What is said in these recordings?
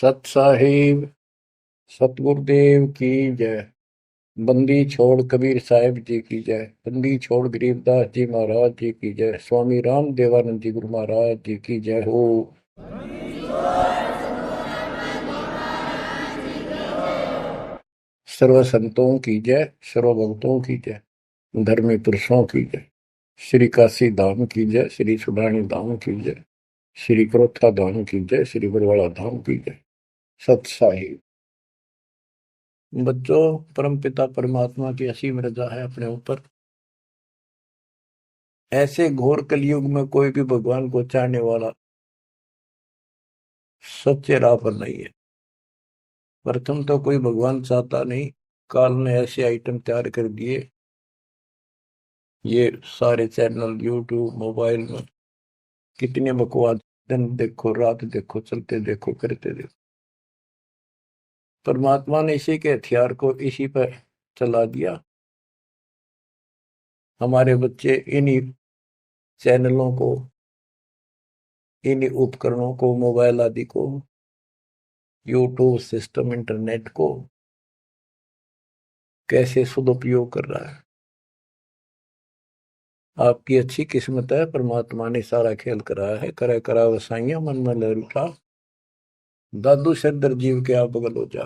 सत साहिब सतगुरुदेव की जय। बंदी छोड़ कबीर साहिब जी की जय। बंदी छोड़ गरीबदास जी महाराज जी की जय। स्वामी राम देवानंद जी गुरु महाराज जी की जय हो। सर्व संतों की जय, सर्व भक्तों की जय, धर्मी पुरुषों की जय। श्री काशी धाम की जय, श्री सुडानी धाम की जय, श्री क्रोथा धाम की जय, श्री बरवाड़ा धाम की जय। सत साहिब बच्चों, परम पिता परमात्मा की असीम रजा है अपने ऊपर। ऐसे घोर कलयुग में कोई भी भगवान को चाहने वाला सच्चे राह पर नहीं है। प्रथम तो कोई भगवान चाहता नहीं। काल ने ऐसे आइटम तैयार कर दिए, ये सारे चैनल यूट्यूब मोबाइल में कितने बकवास, दिन देखो रात देखो चलते देखो करते देखो। परमात्मा ने इसी के हथियार को इसी पर चला दिया। हमारे बच्चे इन्हीं चैनलों को, इन्हीं उपकरणों को, मोबाइल आदि को, यूट्यूब सिस्टम इंटरनेट को कैसे सदुपयोग कर रहा है। आपकी अच्छी किस्मत है, परमात्मा ने सारा खेल कराया है। करे करा वसाइया मन में लहर उठा, दादू सिरदर जीव के आप बगल हो जा।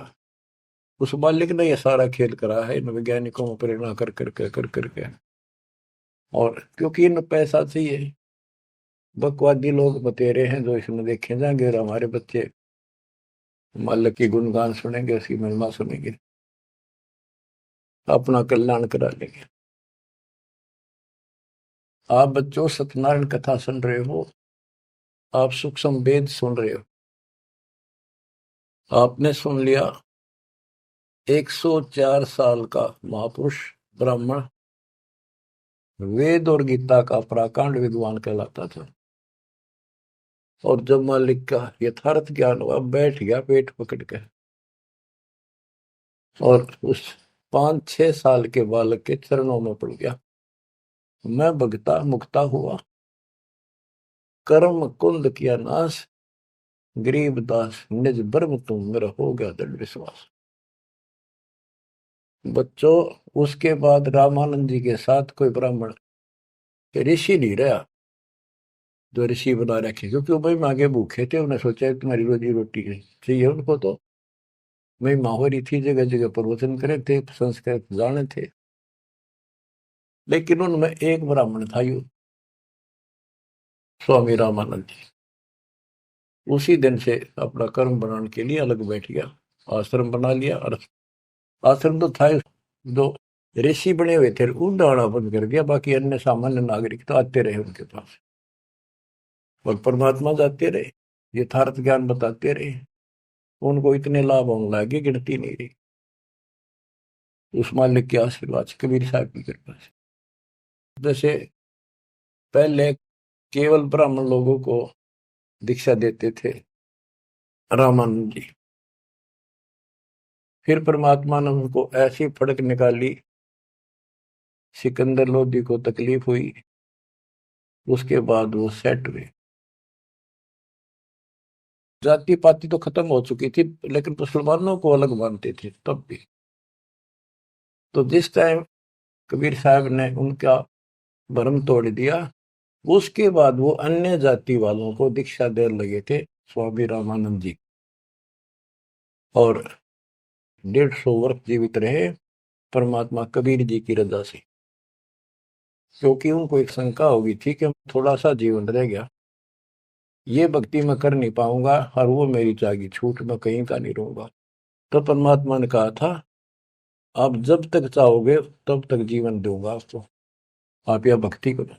उस मालिक ने यह सारा खेल करा है इन वैज्ञानिकों में प्रेरणा कर करके। और क्योंकि इन पैसा चाहिए, बकवादी लोग बतेरे हैं जो इसमें देखे जाएंगे, और हमारे बच्चे मालिक की गुणगान सुनेंगे, उसकी महिमा सुनेंगे, अपना कल्याण करा लेंगे। आप बच्चों सत्यनारायण कथा सुन रहे हो, आप सूक्ष्म वेद सुन रहे हो। आपने सुन लिया 104 साल का महापुरुष ब्राह्मण, वेद और गीता का प्राकांड विद्वान कहलाता था। और जब मालिक का यथार्थ ज्ञान हुआ, बैठ गया पेट पकड़ के, और उस 5-6 साल के बालक के चरणों में पड़ गया। मैं भगता मुक्ता हुआ, कर्म कुंद किया नाश, गरीब दास निज ब्रह्म तुम, मेरा हो गया दृढ़ विश्वास। बच्चों, उसके बाद रामानंद जी के साथ कोई ब्राह्मण ऋषि नहीं रहा जो ऋषि बना रखे, क्योंकि वो भाई मांगे भूखे थे। उन्हें सोचा तुम्हारी रोजी रोटी चाहिए उनको, तो वही माहौरी थी, जगह जगह प्रवचन करे थे, संस्कृत जाने थे। लेकिन उनमें एक ब्राह्मण था, यू स्वामी रामानंद जी। उसी दिन से अपना कर्म बनाने के लिए अलग बैठ गया, आश्रम बना लिया। और आश्रम तो था जो ऋषि बने हुए थे, उन आना बंद कर दिया। बाकी अन्य सामान्य नागरिक तो आते रहे उनके पास, और परमात्मा जाते रहे, यथार्थ ज्ञान बताते रहे। उनको इतने लाभ होने लगे, गिनती नहीं रही। उस मालिक के आशीर्वाद से, कबीर साहब की कृपा से। जैसे पहले केवल ब्राह्मण लोगों को दीक्षा देते थे रामानंद जी, फिर परमात्मा ने उनको ऐसी फड़क निकाली, सिकंदर लोधी को तकलीफ हुई, उसके बाद वो सेट हुए। जाति पाति तो खत्म हो चुकी थी, लेकिन मुसलमानों को अलग मानते थे तब भी। तो जिस टाइम कबीर साहब ने उनका भरम तोड़ दिया, उसके बाद वो अन्य जाति वालों को दीक्षा देने लगे थे स्वामी रामानंद जी, और 150 वर्ष जीवित रहे परमात्मा कबीर जी की रजा से। क्योंकि उनको एक शंका होगी थी कि थोड़ा सा जीवन रह गया, ये भक्ति मैं कर नहीं पाऊंगा, और वो मेरी जागी छूट, मैं कहीं का नहीं रहूंगा। तो परमात्मा ने कहा था, आप जब तक चाहोगे तब तक जीवन दूंगा आपको, आप यह भक्ति करो।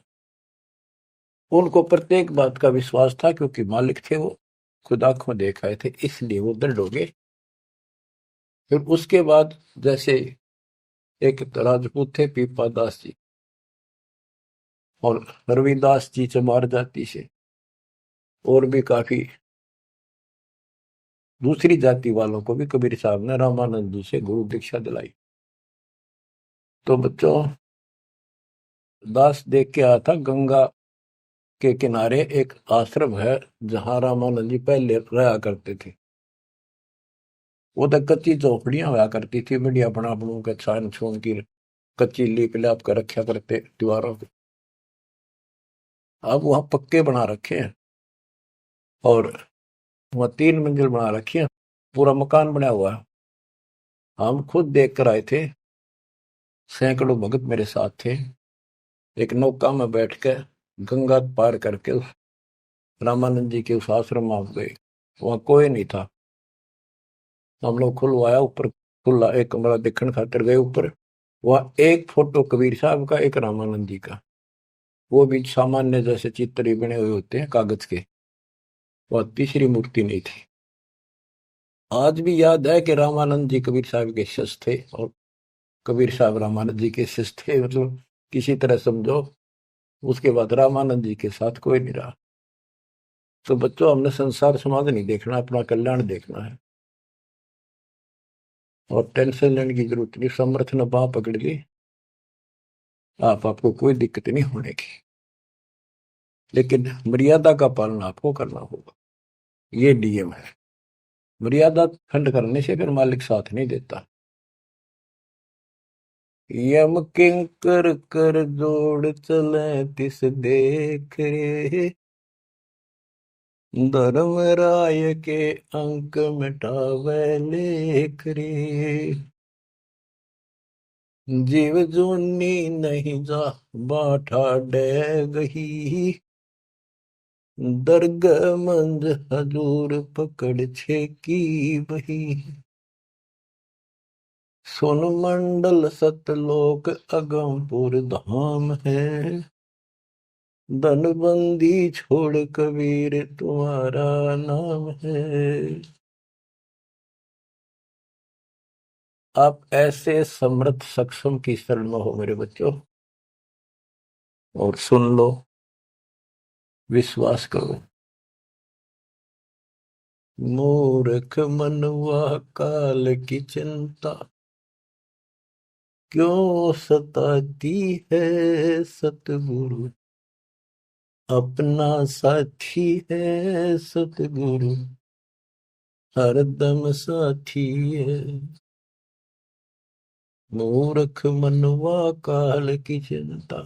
उनको प्रत्येक बात का विश्वास था, क्योंकि मालिक थे वो, खुद आंखों देख आए थे, इसलिए वो दृढ़ हो गए। फिर उसके बाद जैसे एक राजपूत थे पीपा दास जी, और रविदास जी चमार जाति से, और भी काफी दूसरी जाति वालों को भी कबीर साहब ने रामानंद जी से गुरु दीक्षा दिलाई। तो बच्चों, दास देख के आया था, गंगा के किनारे एक आश्रम है जहां रामानंद जी पहले रहा करते थे। वो तो कच्ची झोपड़ियां हुआ करती थी, बढ़िया बना बनू के छान छून की कच्ची लीप लाप कर रखा करते दीवारों पे। अब वहां पक्के बना रखे हैं, और वहां 3 मंजिल बना रखी है, पूरा मकान बना हुआ है। हम खुद देख कर आए थे, सैकड़ों भगत मेरे साथ थे। एक नौका में बैठ के गंगा पार करके उस रामानंद जी के उस आश्रम में आप गए। वहां कोई नहीं था। हम लोग खुलवाया ऊपर, खुला एक कमरा देखने खातिर गए ऊपर। वहां एक फोटो कबीर साहब का, एक रामानंद जी का, वो भी सामान्य जैसे चित्र ही बने हुए होते हैं कागज के। वह तीसरी मूर्ति नहीं थी। आज भी याद है कि रामानंद जी कबीर साहब के शिष्य थे, और कबीर साहब रामानंद जी के शिष्य थे, मतलब किसी तरह समझो। उसके बाद रामानंद जी के साथ कोई नहीं रहा। तो बच्चों, हमने संसार समाज नहीं देखना, अपना कल्याण देखना है। और टेंशन लेने की जरूरत नहीं। समर्थ ने बाह पकड़ ली, आपको कोई दिक्कत नहीं होने की। लेकिन मर्यादा का पालन आपको करना होगा, ये नियम है। मर्यादा खंड करने से फिर मालिक साथ नहीं देता। यम किंकर कर जोड़ चले तिस देख रे, धर्म राय के अंक मिटावे लेख रे। जीव जूनी नहीं जा बाठा डे गही, दर्ग मंज हजूर पकड़ छे की बही। सुन मंडल सतलोक अगमपुर धाम है, धनबंदी छोड़ कबीर तुम्हारा नाम है। आप ऐसे समर्थ सक्षम की शरण में हो मेरे बच्चों, और सुन लो, विश्वास करो। मूर्ख मनुआ काल की चिंता, क्यों सताती है सतगुरु, अपना साथी है सतगुरु, हरदम साथी है। मूर्ख मनुआ काल की चिंता,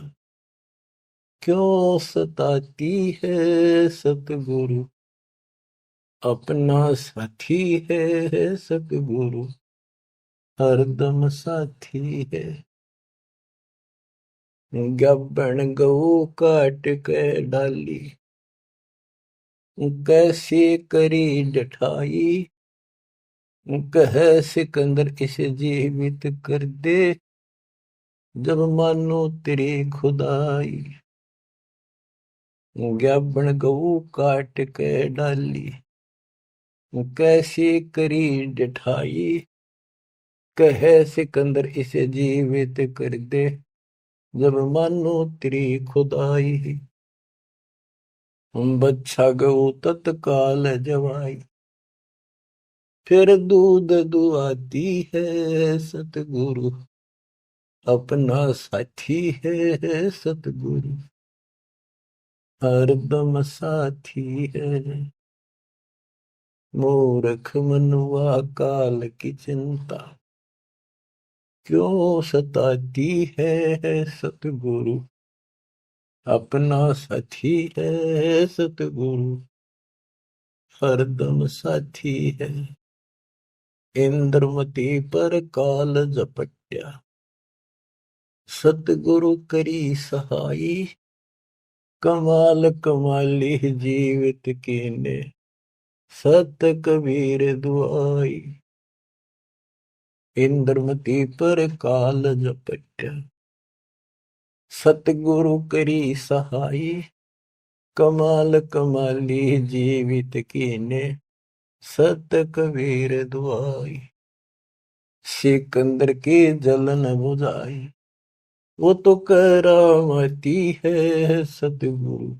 क्यों सताती है सतगुरु, अपना साथी है सतगुरु, हरदम साथी है। गब्बन गऊ काट के डाली, कैसे करी डठाई, कह सिकंदर इसे जीवित कर दे, जब मानो तेरी खुदाई। गब्बन गऊ काट के डाली, कैसे करी डठाई, कह सिकंदर इसे जीवित कर दे, जब मानो तेरी खुदाई। बच्छा गऊ तत्काल जवाई, फिर दूध दुआती है सतगुरु, अपना साथी है सतगुरु, हरदम साथी है। मूर्ख मनुआ काल की चिंता, क्यों सताती है सतगुरु, अपना साथी है सतगुरु, हरदम साथी है। इंद्रमती पर काल झपट्या, सतगुरु करी सहाई, कमाल कमाली जीवित कीने, सत कबीर दुआई। इंद्रमती पर काल झपट्या, सतगुरु करी सहाई, कमाल कमाली जीवित कीने, सत कबीर दुआई। सिकंदर की जलन बुझाई, वो तो करामती है सतगुरु,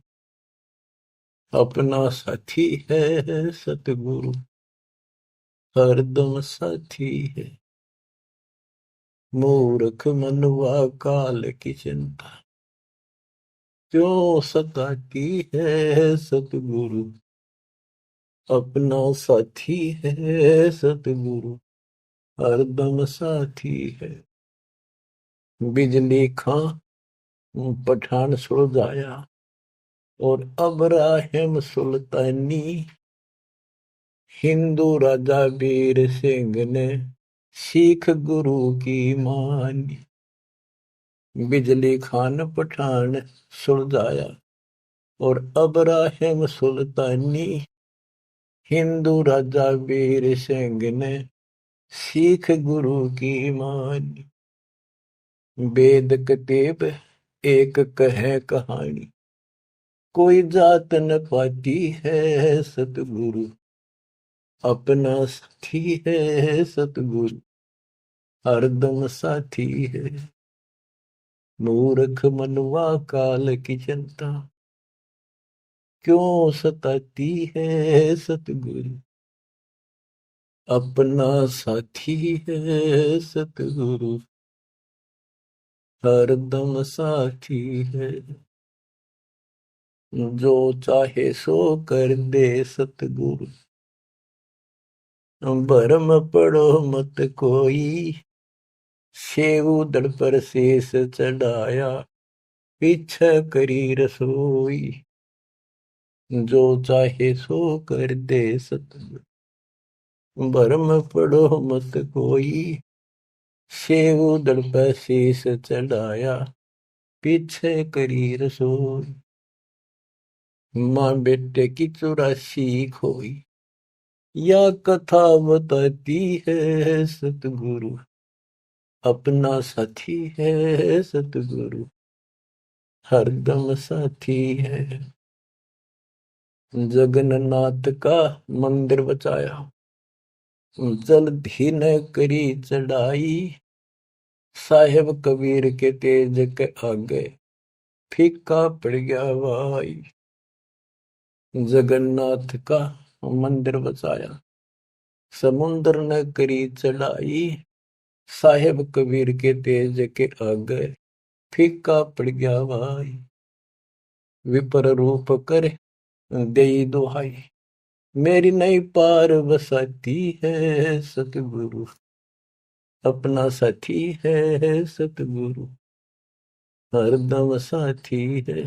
अपना साथी है सतगुरु, हरदम साथी है। मूर्ख मनुआ काल की चिंता, क्यों सताती है सतगुरु, अपना साथी है सतगुरु, हरदम साथी है। बिजली खां पठान सुलझाया, और अब्राहिम सुल्तानी, हिंदू राजा वीर सिंह ने सिख गुरु की मानी। बिजली खान पठान सुलझाया, और अब्राहिम सुल्तानी, हिंदू राजा वीर सिंह ने सिख गुरु की मानी। वेद कतेब एक कहे कहानी, कोई जात न पाती है सतगुरु, अपना साथी है सतगुरु, हरदम साथी है। मूर्ख मनुआ काल की चिंता, क्यों सताती है सतगुरु, अपना साथी है सतगुरु, हरदम साथी है। जो चाहे सो कर दे सतगुरु, भरम पड़ो मत कोई, सेऊ दड़ पर शेष चढ़ाया, पीछे करी रसोई। जो चाहे सो कर दे सतगुरु, भरम पड़ो मत कोई, सेऊ दड़ पर शेष चढ़ाया, पीछे करी रसोई। माँ बेटे की 84 खोई, या कथा बताती है सतगुरु, अपना साथी है सतगुरु, हरदम साथी है। जगन्नाथ का मंदिर बचाया, जल्दी न करी चढ़ाई, साहेब कबीर के तेज के आगे फीका पड़ गया भाई। जगन्नाथ का मंदिर बचाया, समुद्र न करी चढ़ाई, साहेब कबीर के तेज के आगे फीका पड़ गया भाई। विपर रूप कर दे दुहाई, मेरी नहीं पार बसाती है सतगुरु, अपना साथी है सतगुरु, हरदम साथी है।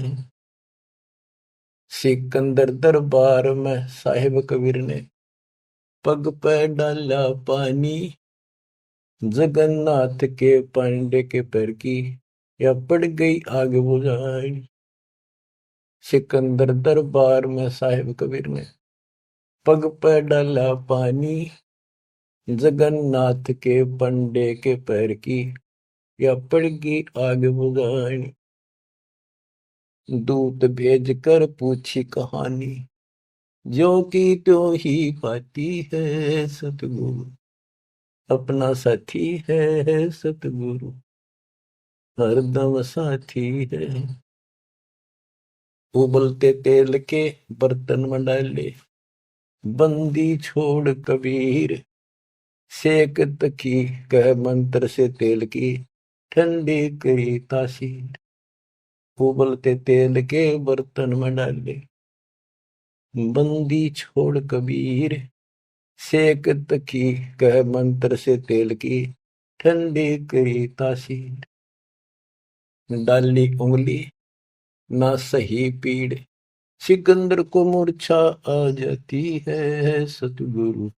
सिकंदर दरबार में साहिब कबीर ने पग पे डाला पानी, जगन्नाथ के पांडे के पैर की या पड़ गई आग बुझाई। सिकंदर दरबार में साहिब कबीर ने पग पे डाला पानी, जगन्नाथ के पंडे के पैर की या पड़ गई आग बुझाई। दूत भेज कर पूछी कहानी, जो की त्यों ही पाती है सतगुरु, अपना साथी है सतगुरु, हरदम साथी है। उबलते तेल के बर्तन में डाले, बंदी छोड़ कबीर, सेक तकी कह मंत्र से तेल की, ठंडी करी तासीर। उबलते तेल के बर्तन में डाले, बंदी छोड़ कबीर, सेक तकी कह मंत्र से तेल की, ठंडी करी तासीर। डाली उंगली ना सही पीड़, सिकंदर को मूर्छा आ जाती है सतगुरु,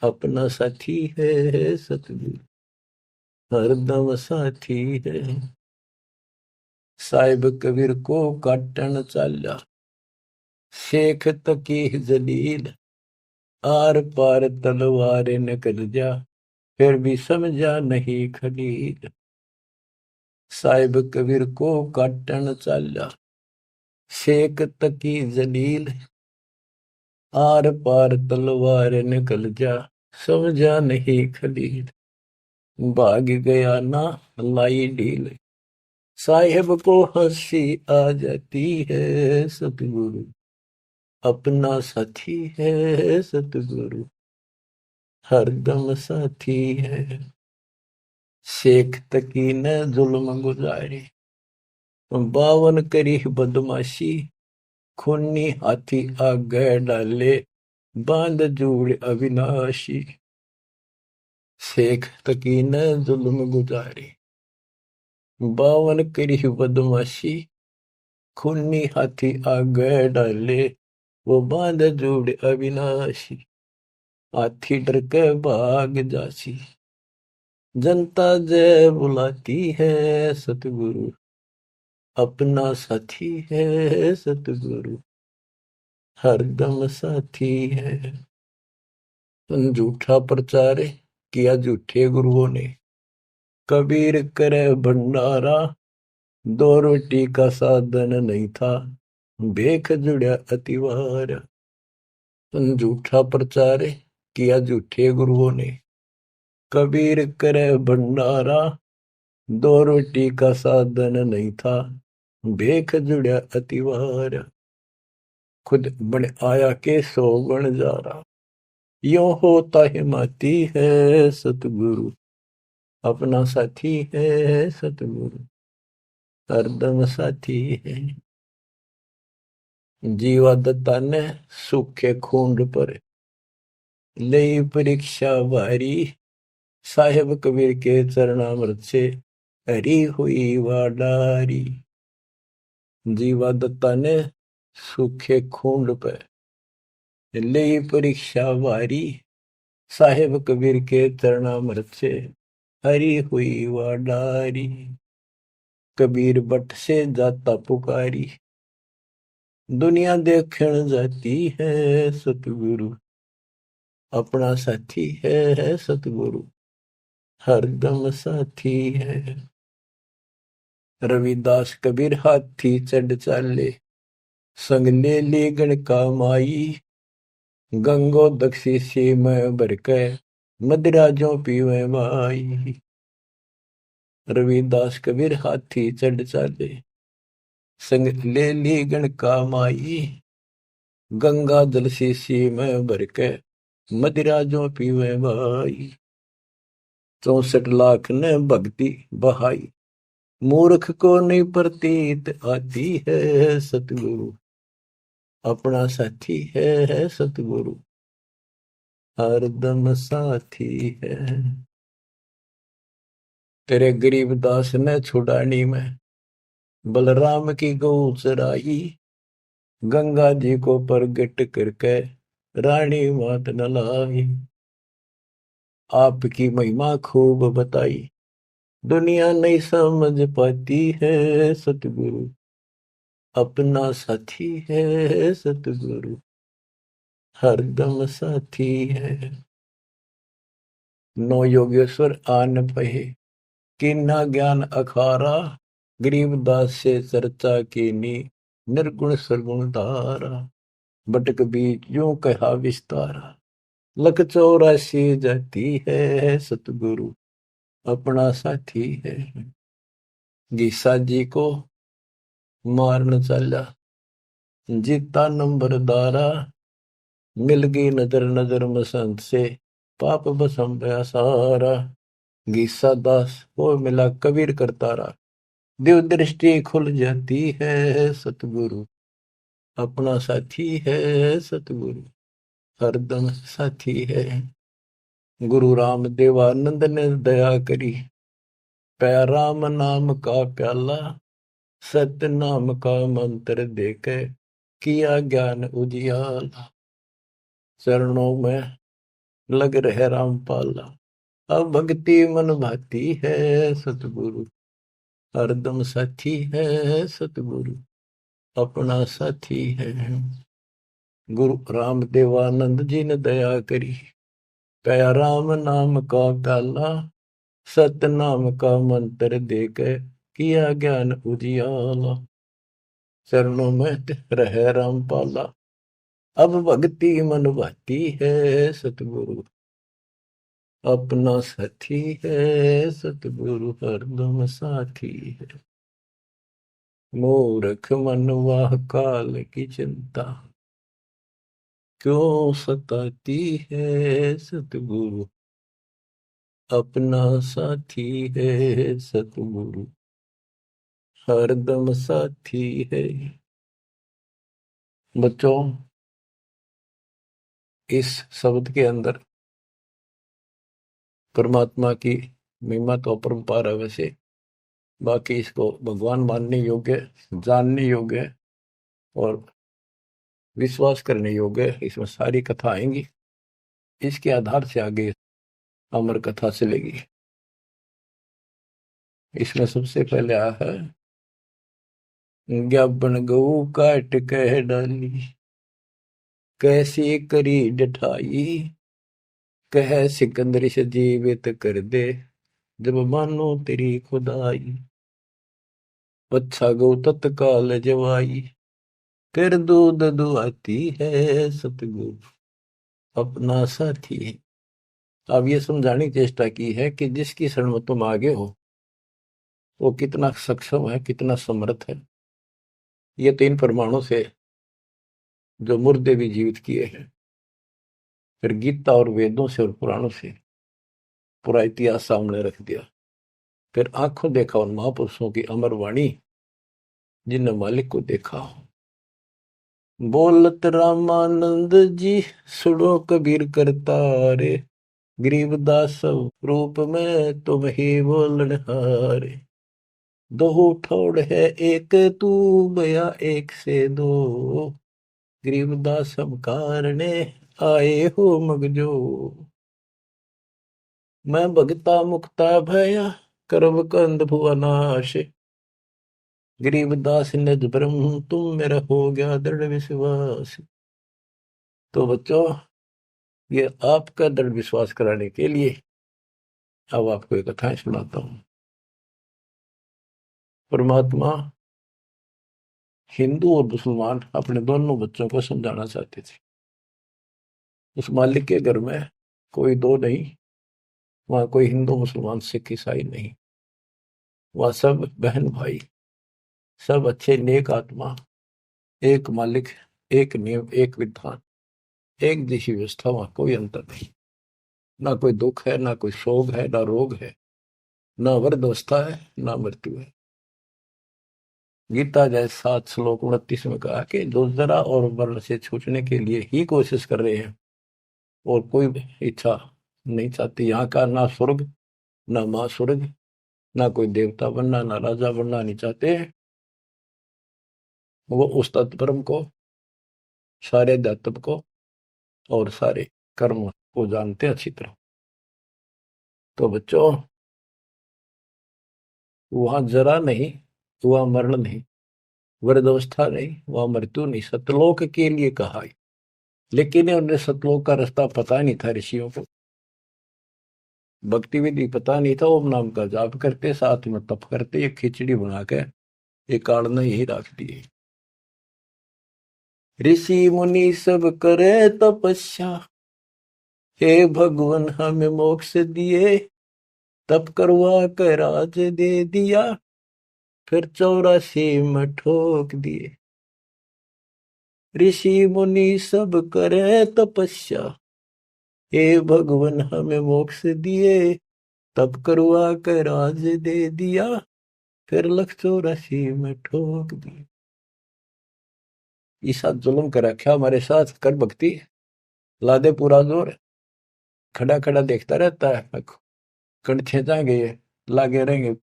अपना साथी है सतगुरु, हरदम साथी है। साहिब कबीर को काटन चाला, शेख तकी जलील, आर पार तलवार निकल जा, फिर भी समझा नहीं खलील। साहिब कबीर को काटन चाला, शेख तकी जलील, आर पार तलवार निकल जा, समझा नहीं खलील। भाग गया ना लाई ढील, साहिब को हंसी आ जाती है सतगुरु, अपना साथी है सतगुरु, हरदम साथी है। शेख तकी ने जुल्म गुजारी, 52 करी बदमाशी, खूनी हाथी आगे डाले, बांध जोड़ अविनाशी, शेख तकी न जुल्म गुजारे, 52 करी बदमाशी, खूनी हाथी आगे डाले, वो बांध जोड़ अविनाशी, हाथी डर के भाग जासी। जनता जय बुलाती है सतगुरु, अपना साथी है सतगुरु, हरदम साथी है। झूठा प्रचार किया झूठे गुरुओं ने, कबीर करे भंडारा, 2 रोटी का साधन नहीं था, भेख जुड़ा अतिवार। झूठा प्रचार किया झूठे गुरुओं ने, कबीर करे भंडारा, 2 रोटी का साधन नहीं था, भेख जुड़ा अतिवार। खुद बन आया के 100 गुण जा रहा, यो होता हिमाती है सतगुरु, अपना साथी है सतगुरु, हरदम साथी है। जीवा दत्ता ने सूखे खूंड पर ले परीक्षा भारी, साहेब कबीर के चरणामृत से हरी हुई वाडारी। जीवा दत्ता ने सूखे खूंड पर ले परीक्षा भारी, साहेब कबीर के चरणामृत से हरी हुई वाडारी। कबीर बट से जाता पुकारी, दुनिया देखण जाती है सतगुरु, अपना साथी है सतगुरु, हरदम साथी है। रविदास कबीर हाथी चढ़ चाले, संग ले ली गण का माई, गंगो दक्षी सी में भर के, मदिरा जो पीवे माई। रविदास कबीर हाथी चढ़ चाले, संग ले ली गण का माई, गंगा जल सी में भर के, मदिरा जो पीवे भाई। 64 लाख ने भक्ति बहाई, मूर्ख को नहीं प्रतीत आती है सतगुरु, अपना साथी है सतगुरु, हरदम साथी है। तेरे गरीब दास ने छुड़ानी में, बलराम की गौ चराई, गंगा जी को प्रगट करके, रानी मात नलाई। आपकी महिमा खूब बताई, दुनिया नहीं समझ पाती है सतगुरु, अपना साथी है सतगुरु, हरदम साथी है। 9 योगेश्वर आन पहे, कीना ज्ञान अखारा, गरीबदास से चर्चा कीनी, निर्गुण सरगुण धारा। बटक बीच यूं कहा विस्तारा, लख 84 जाती है सतगुरु, अपना साथी है। गीसा जी को मारन चला, जीता नंबरदारा, मिल गई नजर नजर मसंत से, पाप बसम गया सारा। गीसा दास को मिला कबीर करतारा, दिव्य दृष्टि खुल जाती है सतगुरु, अपना साथी है सतगुरु, हरदम साथी है। गुरु राम देवानंद ने दया करी, पया राम नाम का प्याला, सत्य नाम का मंत्र देके, किया ज्ञान उजियाला। चरणों में लग रहे रामपाला, अब भक्ति मन भाती है सतगुरु, हरदम साथी है सतगुरु, अपना साथी है। गुरु राम देवानंद जी ने दया करी, पया राम नाम का प्याला, सत्य नाम का मंत्र देकर, किया ज्ञान उजियाला। चरणों में रहे रामपाला, अब भक्ति मन भाती है सतगुरु, अपना साथी है सतगुरु, हरदम साथी है। मूर्ख मनवा काल की चिंता, क्यों सताती है सतगुरु, अपना साथी है सतगुरु, हरदम साथी है। बच्चों, इस शब्द के अंदर परमात्मा की महिमा तो अपरंपार है वैसे, बाकी इसको भगवान मानने योग्य, जानने योग्य और विश्वास करने योग्य, इसमें सारी कथा आएंगी। इसके आधार से आगे अमर कथा चलेगी। इसमें सबसे पहले आया है, ज्ञापन गऊ काट कह डाली, कैसी करी डठाई, कह सिकंदर से जीवित कर दे, जब मानो तेरी खुदाई। अच्छा गौ तत्काल जवाई, फिर दूध दुआती है सतगुरु अपना साथी है। अब ये समझाने की चेष्टा की है कि जिसकी शरण में तुम आगे हो वो कितना सक्षम है, कितना समर्थ है। ये 3 प्रमाणों से जो मुर्दे भी जीवित किए हैं, फिर गीता और वेदों से और पुराणों से पूरा इतिहास सामने रख दिया। फिर आंखों देखा उन महापुरुषों की अमर वाणी जिनने मालिक को देखा। बोलत रामानंद जी सुनो कबीर करतारे, गरीबदास रूप में तुम ही बोलन हारे। दो ठोड़ है एक तू बया एक से दो, गरीबदास हम कारणे आए हो मगजो। मैं भगता मुक्ता भया करब कंद भुवनाश, गरीबदास निज ब्रह्म तुम मेरा हो गया दृढ़ विश्वास। तो बच्चों, ये आपका दृढ़ विश्वास कराने के लिए अब आपको एक कथाएं सुनाता हूं। परमात्मा हिंदू और मुसलमान अपने दोनों बच्चों को समझाना चाहते थे। उस मालिक के घर में कोई दो नहीं, वहां कोई हिंदू मुसलमान सिख ईसाई नहीं, वह सब बहन भाई, सब अच्छे नेक आत्मा, एक मालिक, एक नियम, एक विधान, एक जैसी व्यवस्था, वहां कोई अंतर नहीं। ना कोई दुख है, ना कोई शोक है, ना रोग है, ना वृद्धावस्था है, ना मृत्यु है। गीता जय 7 श्लोक 29 में कहा कि जो जरा और वर्ण से छूटने के लिए ही कोशिश कर रहे हैं और कोई इच्छा नहीं चाहती, यहाँ का ना स्वर्ग, ना माँ स्वर्ग, ना कोई देवता बनना, ना राजा बनना नहीं चाहते, वो उस तत्परम को, सारे अध्यात्म को और सारे कर्म को जानते अच्छी तरह। तो बच्चों, वहां जरा नहीं, वहां मरण नहीं, वृद्धावस्था नहीं, वहां मृत्यु नहीं, सतलोक के लिए कहा है। लेकिन उन्हें सतलोक का रास्ता पता नहीं था ऋषियों को, भक्ति विधि पता नहीं था। ओम नाम का जाप करते, साथ में तप करते, एक खिचड़ी बना के एक काढ़ना यही रख दिए। ऋषि मुनि सब करे तपस्या, हे भगवान हमें मोक्ष दिए, तप करवा कर राज दे दिया, फिर 84 में ठोक दिए। ऋषि मुनि सब करे तपस्या, हे भगवान हमें मोक्ष दिए, तप करवा कर राज दे दिया, फिर 184 में ठोक दिए। ईसा जुल्म कर रखा हमारे साथ, कर भक्ति, ला दे पूरा जोर, खड़ा खड़ा देखता रहता है, कण छेचाएंगे ये, लागे रहेंगे,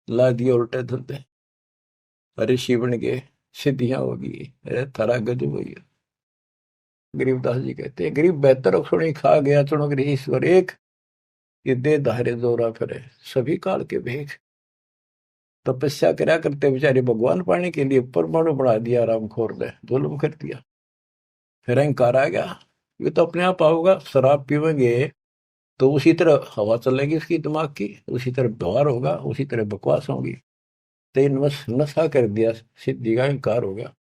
ला दिए उल्टे धंधे, ऋषि बन गए, सिद्धियां होगी, अरे थारा गजब हुई। गरीबदास जी कहते हैं, गरीब बेहतर सुनी खा गया चुनक रही ईश्वर एक, ये दे धारे जोरा फिरे सभी काल के भेख। तपस्या करा करते बेचारे भगवान पाने के लिए परमाणु बढ़ा दिया, रामखोर ने जुल्म कर दिया। फिर अहंकार आ गया, ये तो अपने आप आओगा। शराब पीवेंगे तो उसी तरह हवा चलेगी उसकी दिमाग की, उसी तरह व्यवहार होगा, उसी तरह बकवास होगी। तो नशा कर दिया, सिद्धि का अहंकार हो गया।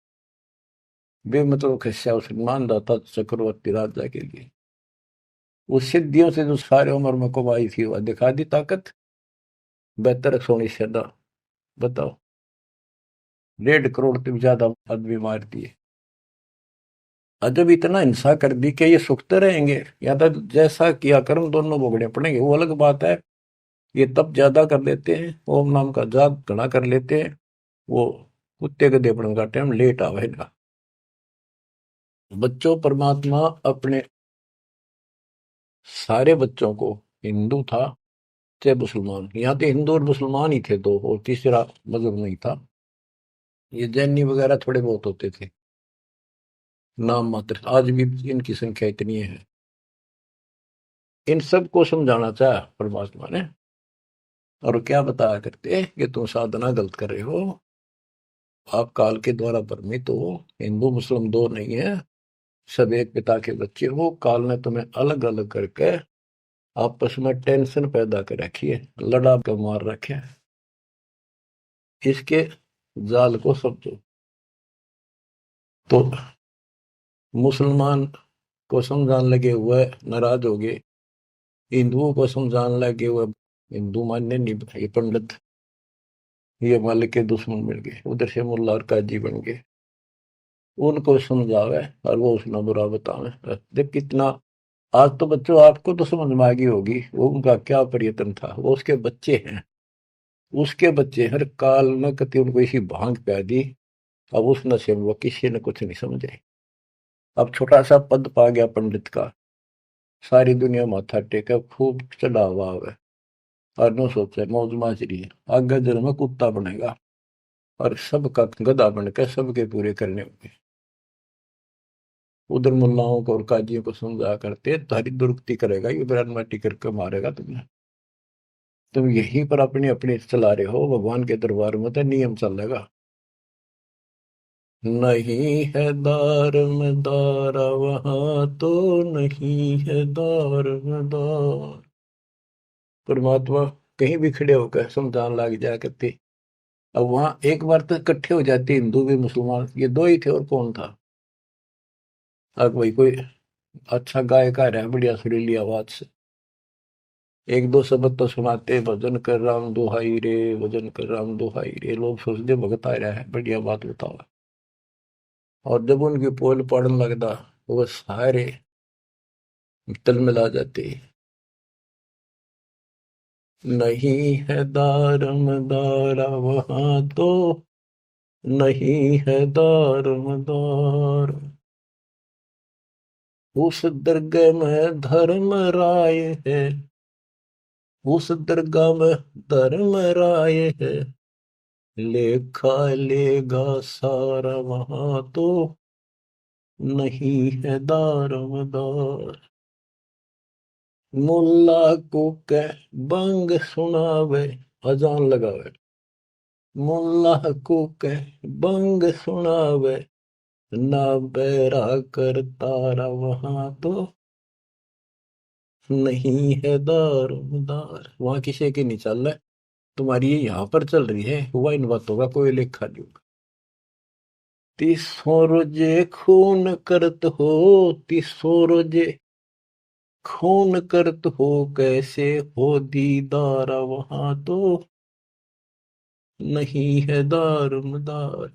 बेमतलब खस्या उस ईमानदाता चक्रवर्ती राजा के लिए, उस सिद्धियों से जो सारे उम्र में कमाई थी वह दिखा दी ताकत, बेहतर सोनी सदा। बताओ, 1.5 करोड़ से भी ज्यादा आदमी मार दिए। जब इतना हिंसा कर दी कि ये सुखते रहेंगे या तो जैसा किया कर्म दोनों भोगने पड़ेंगे, वो अलग बात है। ये तप ज्यादा कर लेते हैं, ओम नाम का जाप घना कर लेते हैं, वो कुत्ते गधे बनने का टाइम लेट आवेगा। बच्चों, परमात्मा अपने सारे बच्चों को, हिंदू था चाहे मुसलमान, यहाँ तो हिंदू और मुसलमान ही थे दो, और तीसरा मजहब नहीं था। ये जैनी वगैरह थोड़े बहुत होते थे, नाम मात्र। आज भी इनकी संख्या इतनी है। इन सब को समझाना चाहा परमात्मा ने, और क्या बताया करते कि तुम साधना गलत कर रहे हो, आप काल के द्वारा भ्रमित हो, हिंदू मुस्लिम दो नहीं है, सब एक पिता के बच्चे हो। काल ने तुम्हें अलग अलग करके आपस में टेंशन पैदा कर रखी है, लड़ा के मार रखे है। इसके जाल को समझो। तो मुसलमान को समझाने लगे हुए नाराज हो गए, हिंदुओं को समझाने लगे हुए हिंदू मानने नहीं, ये पंडित, ये मालिक के दुश्मन मिल गए, उधर से मुल्ला और काजी बन गए। उनको समझावे और वो उसने बुरा बतावे। देख कितना, आज तो बच्चों आपको तो समझ में आ गई होगी वो उनका क्या प्रयत्न था। वो उसके बच्चे हैं, उसके बच्चे हर काल में कति उनको इसी भांग पै दी। अब उस नशे में वो किसी ने कुछ नहीं समझे। अब छोटा सा पद पा गया पंडित का, सारी दुनिया माथा टेके खूब चढ़ा हुआ है, और नो सोचे मौज माजरी है, आगे जन्म में कुत्ता बनेगा और सबका गधा बनकर सबके पूरे करने होंगे। उधर मुल्लाओं को और काजियों को समझा करते तारी दुरुक्ति करेगा, ये ब्रांड माटी करके मारेगा तुम्हें। तुम यहीं पर अपने अपने चला रहे हो, भगवान के दरबार में तो नियम चलेगा। नहीं है दार में दारा वहां तो, नहीं है दार में दार। परमात्मा कहीं भी खड़े होकर समझाने लग जाया करते। अब वहां एक बार तो इकट्ठे हो जाते हिंदू भी मुसलमान, ये दो ही थे और कौन था। अब वही कोई अच्छा गायक आ रहा है बढ़िया सुरीली आवाज से, एक दो शब्द तो सुनाते, भजन कर राम दुहाई रे, भजन कर राम दुहाई रे, लोग सोचते भगत आ रहा है, बढ़िया बात बताओ। और जब उनकी पोल पड़ने लगता, वो सारे तल मिला जाते। नहीं है दारम दारा वहां तो, नहीं है दारम दार। उस दरगाह में धर्म राय है, उस दरगाह में धर्म राय है, लेखा लेगा सारा वहां तो, नहीं है दारोमदार। मुल्ला को कह बंग सुनावे, अजान लगावे, मुल्ला को कह बंग सुनावे, ना बैरा कर तारा वहां तो, नहीं है दारोमदार। वहां किसी की नहीं चल रहा है, तुम्हारी ये यहाँ पर चल रही है, हुआ इन बातों का कोई लेखा नहीं होगा। तीसों रोजे खून करत हो, तीसों रोजे खून करत हो, कैसे हो दीदार वहां तो, नहीं है दारुमदार।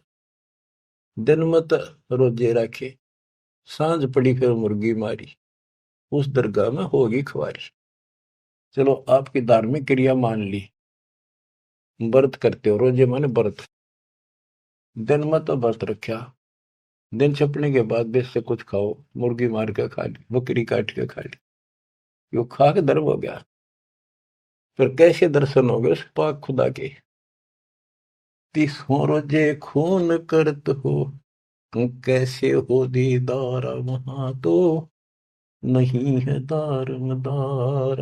दिन मत रोजे रखे, सांझ पड़ी फिर मुर्गी मारी, उस दरगाह में होगी खुआरी। चलो आपकी धार्मिक क्रिया मान ली, व्रत करते हो, रोजे माने व्रत, दिन मत व्रत रखा, दिन छपने के बाद देश से कुछ खाओ, मुर्गी मार के खा ली, बकरी काट के खा ली, यो खा के धर्म हो गया। फिर कैसे दर्शन हो गए उस पाक खुदा के। तीसों रोजे खून करत हो, कैसे हो दीदार वहां तो, नहीं है दारमदार।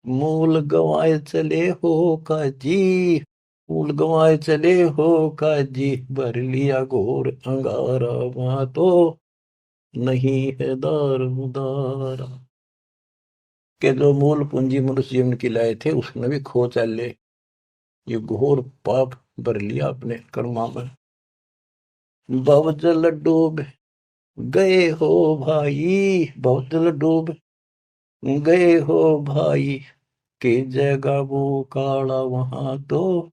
मूल गंवाए चले हो काजी, मूल गंवाए चले हो काजी, भर लिया घोर अंगारा वहां तो, नहीं है दारमदार। के जो मूल पूंजी मनुष्य जीवन की लाए थे उसने भी खो चले, ये घोर पाप भर लिया अपने कर्मा में। भवजल डूब गए हो भाई, भवजल डूब गए हो भाई, के जगह वो काला वहां तो,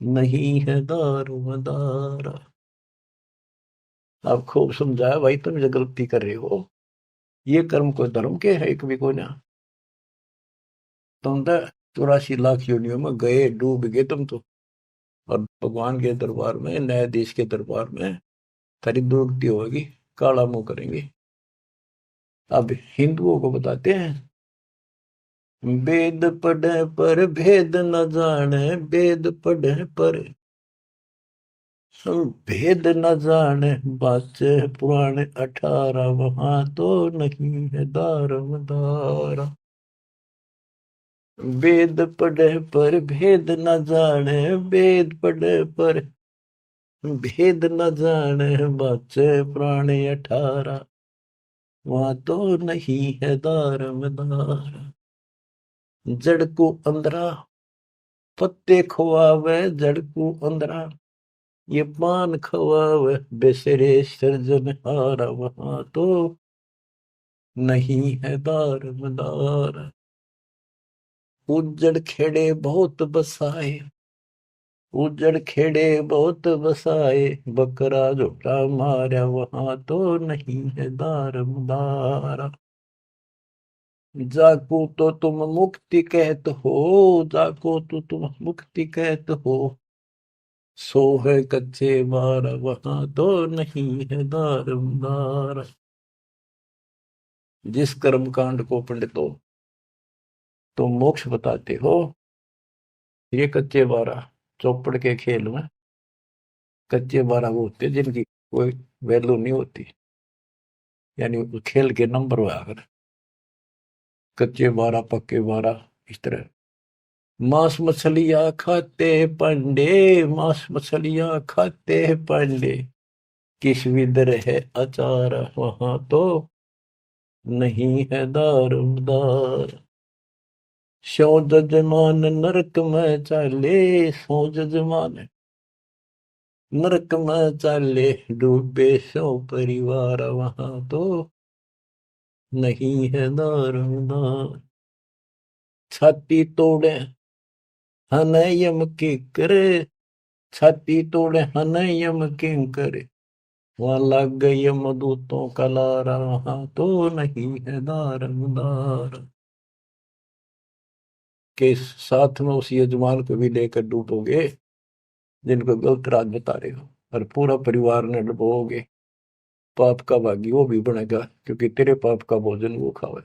नहीं है दारोमदार। आप खूब समझाया भाई, तुम जो गलती कर रहे हो, ये कर्म कोई धर्म के है, एक भी कोई ना। तुम तो 84 लाख योनियों में गए, डूब गए तुम तो, और भगवान के दरबार में, न्यायाधीश के दरबार में तेरी दुरुक्ति होगी, काला मुंह करेंगे। अब हिंदुओं को बताते हैं, वेद पढ़े पर भेद न जाने, वेद पढ़े पर भेद न जाने, बाचे पुराण 18, वहां तो नहीं है दारम दारा। वेद पढ़े पर भेद न जाने, वेद पढ़े पर भेद न जाने, बाचे पुराण 18, वहां तो नहीं है दारम दारा। जड़ को अंदरा पत्ते खुआवे, जड़ को अंदरा ये पान खवावे, बेसरे सृजनहारा, वहां तो नहीं है दार मदार। उजड़ खेड़े बहुत बसाए, उजड़ खेड़े बहुत बसाए, बकरा झोटा मारा, वहां तो नहीं है दार मदारा। जाको तो तुम मुक्ति कहत हो, जाको तो तुम मुक्ति कहत हो, सो है कच्चे बार, वहां तो नहीं है दार मदार। जिस कर्म कांड को पंडितों तुम मोक्ष बताते हो, ये कच्चे बारह चौपड़ के खेल में कच्चे बारह वो होते हैं जिनकी कोई वैल्यू नहीं होती, यानी खेल के नंबर हुआ कर, कच्चे बारह पक्के बारह इस तरह। मांस मछलियां खाते पंडे, मांस मछलियां खाते पंडे, किस विदर है अचार, वहां तो नहीं है दारमदार। सो जजमान नरक में चाले, सो जजमान नरक में चाले, डूबे सो परिवार, वहां तो नहीं है दारमदार। छाती तोड़े हन यम की करे, छाती तोड़े हन यम की करे, वहां लग गई यमदूतों का लारा, वहां तो नहीं है दारमदार। के साथ में उस यजमान को भी लेकर डूबोगे जिनको गलत राज बता रहे हो, और पूरा परिवार ने डुबोगे, पाप का भागी वो भी बनेगा, क्योंकि तेरे पाप का भोजन वो खावे।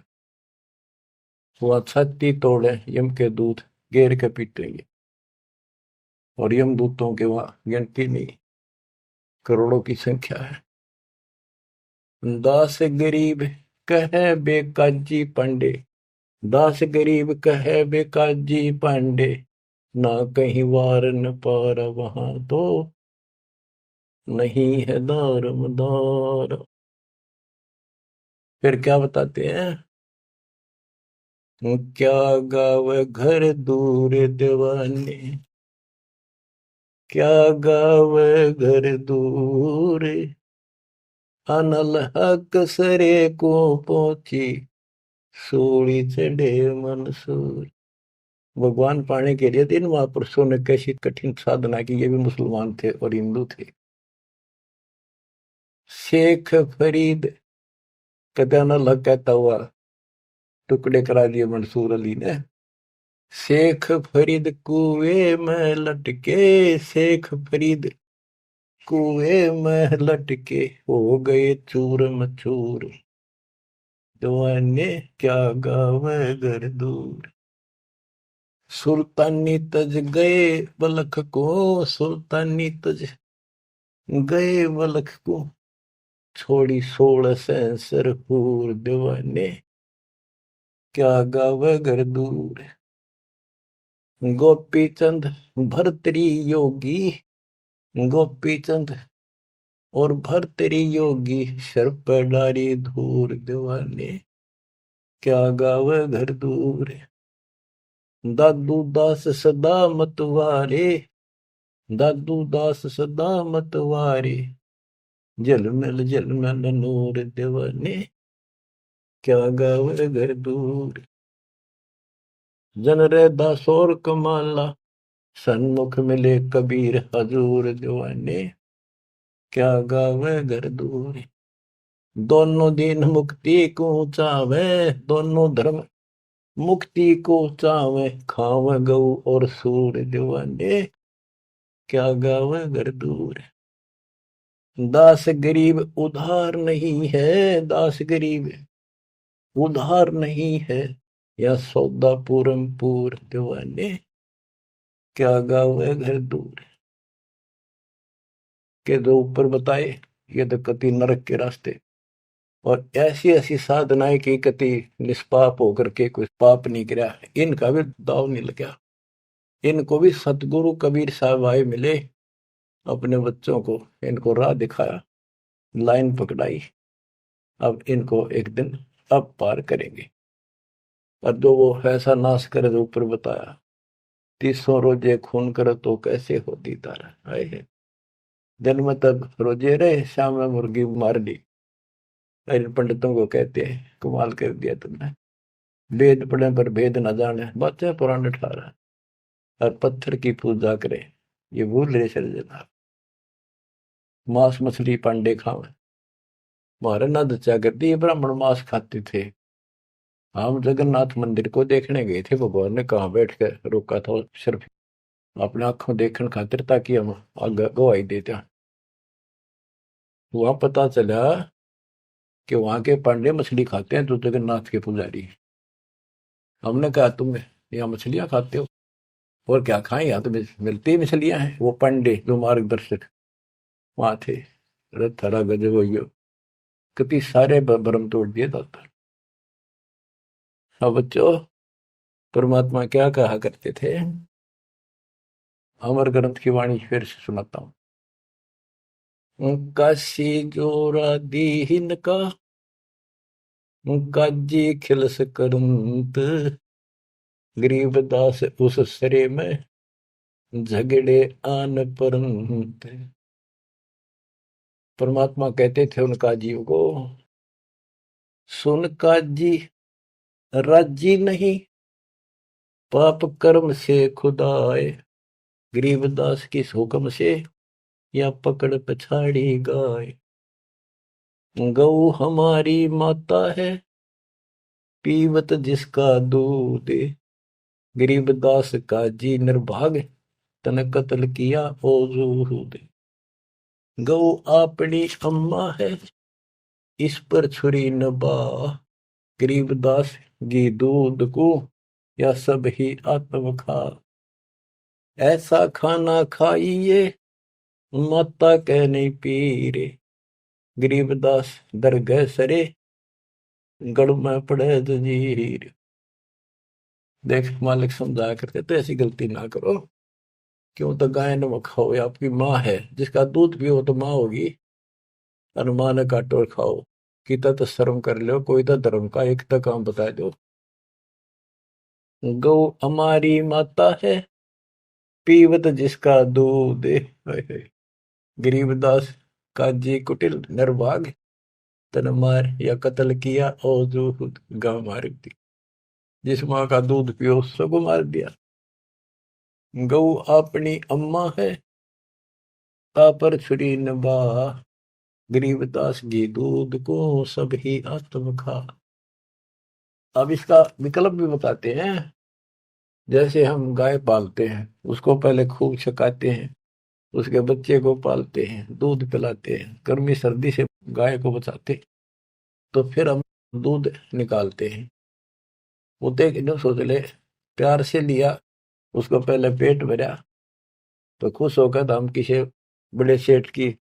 वह छाती तोड़े यम के दूत घेर के पीटेंगे, और यम दूतों के वहां गिनती नहीं, करोड़ों की संख्या है। दास गरीब कहे बेकाजी पांडे, दास गरीब कहे बेकाजी पांडे, ना कहीं वार न पार, वहां तो नहीं है दारमदार। फिर क्या बताते हैं, क्या गावे घर दूर दीवाने, क्या गावे घर दूर, अनल हक सरे को पहुंची, सूली चढ़े मंसूर। भगवान पाने के लिए तीन महापुरुषों ने कैसी कठिन साधना की, ये भी मुसलमान थे और हिंदू थे। शेख फरीद कदाना लग कहता हुआ टुकड़े करा दिए मंसूर अली ने। शेख फरीद कुएं में लटके, शेख फरीद कुएं में लटके, हो गए चूर मचूर, दीवाने क्या गावे घर दूर। सुल्तानी तज गए बलख को, सुल्तानी तज गए बलख को, छोड़ी 16 सेंसर हूर, दीवाने क्या गावे घर दूर। गोपी चंद भरतरी योगी, गोपी चंद और भरतरी योगी, सर पर डारी धूर, दीवाने क्या गावे घर दूर। दादू दास सदा मतवारे, दादू दास सदा मतवारे, झलमल नूर, दीवाने क्या गावे घर दूर। जन रे दासोर कमाला, सन्मुख मिले कबीर हजूर, दीवाने क्या गावे घर दूर। दोनों दिन मुक्ति को चावे, दोनों धर्म मुक्ति को चावे, खावे गऊ और सूर, दीवाने क्या गावे घर दूर। दास गरीब उधार नहीं है, दास गरीब उधार नहीं है या सौदा पूरम पूर, दीवाने क्या गावे घर दूर। के जो ऊपर बताए ये तो कति नरक के रास्ते, और ऐसी ऐसी साधनाएं की कति निष्पाप होकर के कुछ पाप नहीं किया, इनका भी दाव नहीं लगा। इनको भी सतगुरु कबीर साहब आए मिले, अपने बच्चों को इनको राह दिखाया, लाइन पकड़ाई। अब इनको एक दिन अब पार करेंगे। और जो वो ऐसा नाश करे जो ऊपर बताया, 300 रोजे खून करे तो कैसे हो दीदार, आए है जन्म तक रोजे रहे, शाम में मुर्गी मार ली। इन पंडितों को कहते हैं कमाल कर दिया तुमने, वेद पढ़े पर भेद न जाने, बातें पुराने ठारा, और पत्थर की पूजा करे, ये भूल रहे सर्जना। मांस मछली पांडे खावे, हमारे ना दचा करती, ये ब्राह्मण मांस खाते थे। हम जगन्नाथ मंदिर को देखने गए थे, भगवान ने कहाँ बैठ कर रोका था, सिर्फ अपने आंखों देखने खातिर, ताकि हम आगे गवाही देते। वहां पता चला कि वहां के पांडे मछली खाते हैं, जो जगन्नाथ के पुजारी। हमने कहा तुम यहाँ मछलियां खाते हो, और क्या खाएं, यहाँ तो मिलती ही मछलियां हैं। वो पांडे जो मार्गदर्शक वहां थे, अरे थरा गजब हो गयो, कति सारे भरम तोड़ दिए दाता। अब बच्चों, परमात्मा क्या कहा करते थे, अमर ग्रंथ की वाणी फिर से सुनाता हूँ। काशी जोरा दीन का, काजी खिलस करंत, गरीबदास उस सरे में, झगड़े आन परंत। परमात्मा कहते थे उन काजियों को, सुन काजी राजी नहीं, पाप कर्म से खुदाए, गरीबदास किस हुक्म से, या पकड़ पछाड़ी गाय। गौ हमारी माता है, पीवत जिसका दूध, गरीबदास का जी निर्भाग, तन कत्ल किया ओ जूद। गौ अपनी अम्मा है, इस पर छुरी न बा, गरीबदास जी दूध को, या सब ही आत्म खा। ऐसा खाना खाइए, माता कह नहीं पीरे, गरीबदास दरगह सरे, गढ़ में पड़े जंजीर। देख मालिक समझाया करते तो ऐसी गलती ना करो, क्यों तो गाय नमक खाओ, या आपकी माँ है, जिसका दूध पियो तो माँ होगी, और माँ ने काटो और खाओ। किता तो शर्म कर लो, कोई तो धर्म का एक तो काम बता दो। गौ हमारी माता है, पीवत जिसका दूध, गरीबदास काजी कुटिल निर्भाग, तन मार या कत्ल किया और जो गांव मार दी। जिस माँ का दूध पियो उसको मार दिया। गौ अपनी अम्मा है, पर छुरी नबा, गरीबदास घी दूध को, सब ही आत्म खा। अब इसका विकल्प भी बताते हैं। जैसे हम गाय पालते हैं, उसको पहले खूब छकाते हैं, उसके बच्चे को पालते हैं, दूध पिलाते हैं, गर्मी सर्दी से गाय को बचाते, तो फिर हम दूध निकालते हैं। वो देख जो सोच ले, प्यार से लिया, उसको पहले पेट भरा, तो खुश होकर तो हम किसी बड़े सेठ की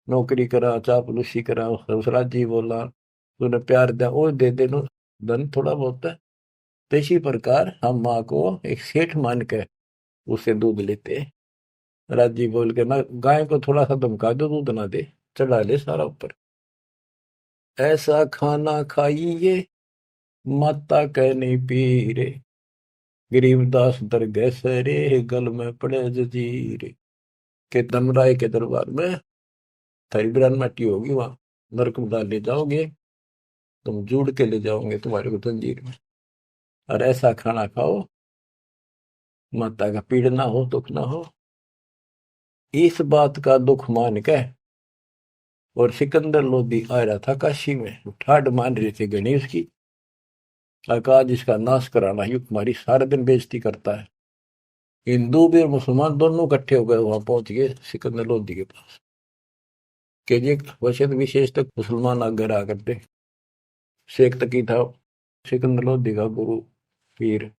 नौकरी करा, चापलूसी करा, ससुराल जी बोला, तूने प्यार दिया, वो दे दे नो धन थोड़ा बहुत है। तो इसी प्रकार हम माँ को एक सेठ मान के उससे दूध लेते हैं। राजी बोल के ना, गाय को थोड़ा सा धमका दो, दूध ना दे, चढ़ा ले सारा ऊपर। ऐसा खाना खाइए, माता कह नहीं पी रे, गरीबदास दरगह सरे, गल में पड़े जजीर। के धमराय के दरबार में थारी बिरान माटी होगी, वहां नरक में डाल ले जाओगे, तुम जुड़ के ले जाओगे तुम्हारे को जंजीर में। और ऐसा खाना खाओ, माता का पीड़ ना हो, दुख ना हो। इस बात का दुख मान के, और सिकंदर लोधी आ रहा था काशी में, ठाड मान रहे थे गणेश की, अकाज इसका नाश कराना, युग तुम्हारी सारा दिन बेइज्जती करता है। हिंदू भी और मुसलमान दोनों इकट्ठे हो गए, वहां पहुंच गए सिकंदर लोधी के पास, के जी वैसे तो विशेष तक मुसलमान आगे रहा करते, शेख तकी था सिकंदर लोधी का गुरु पीर,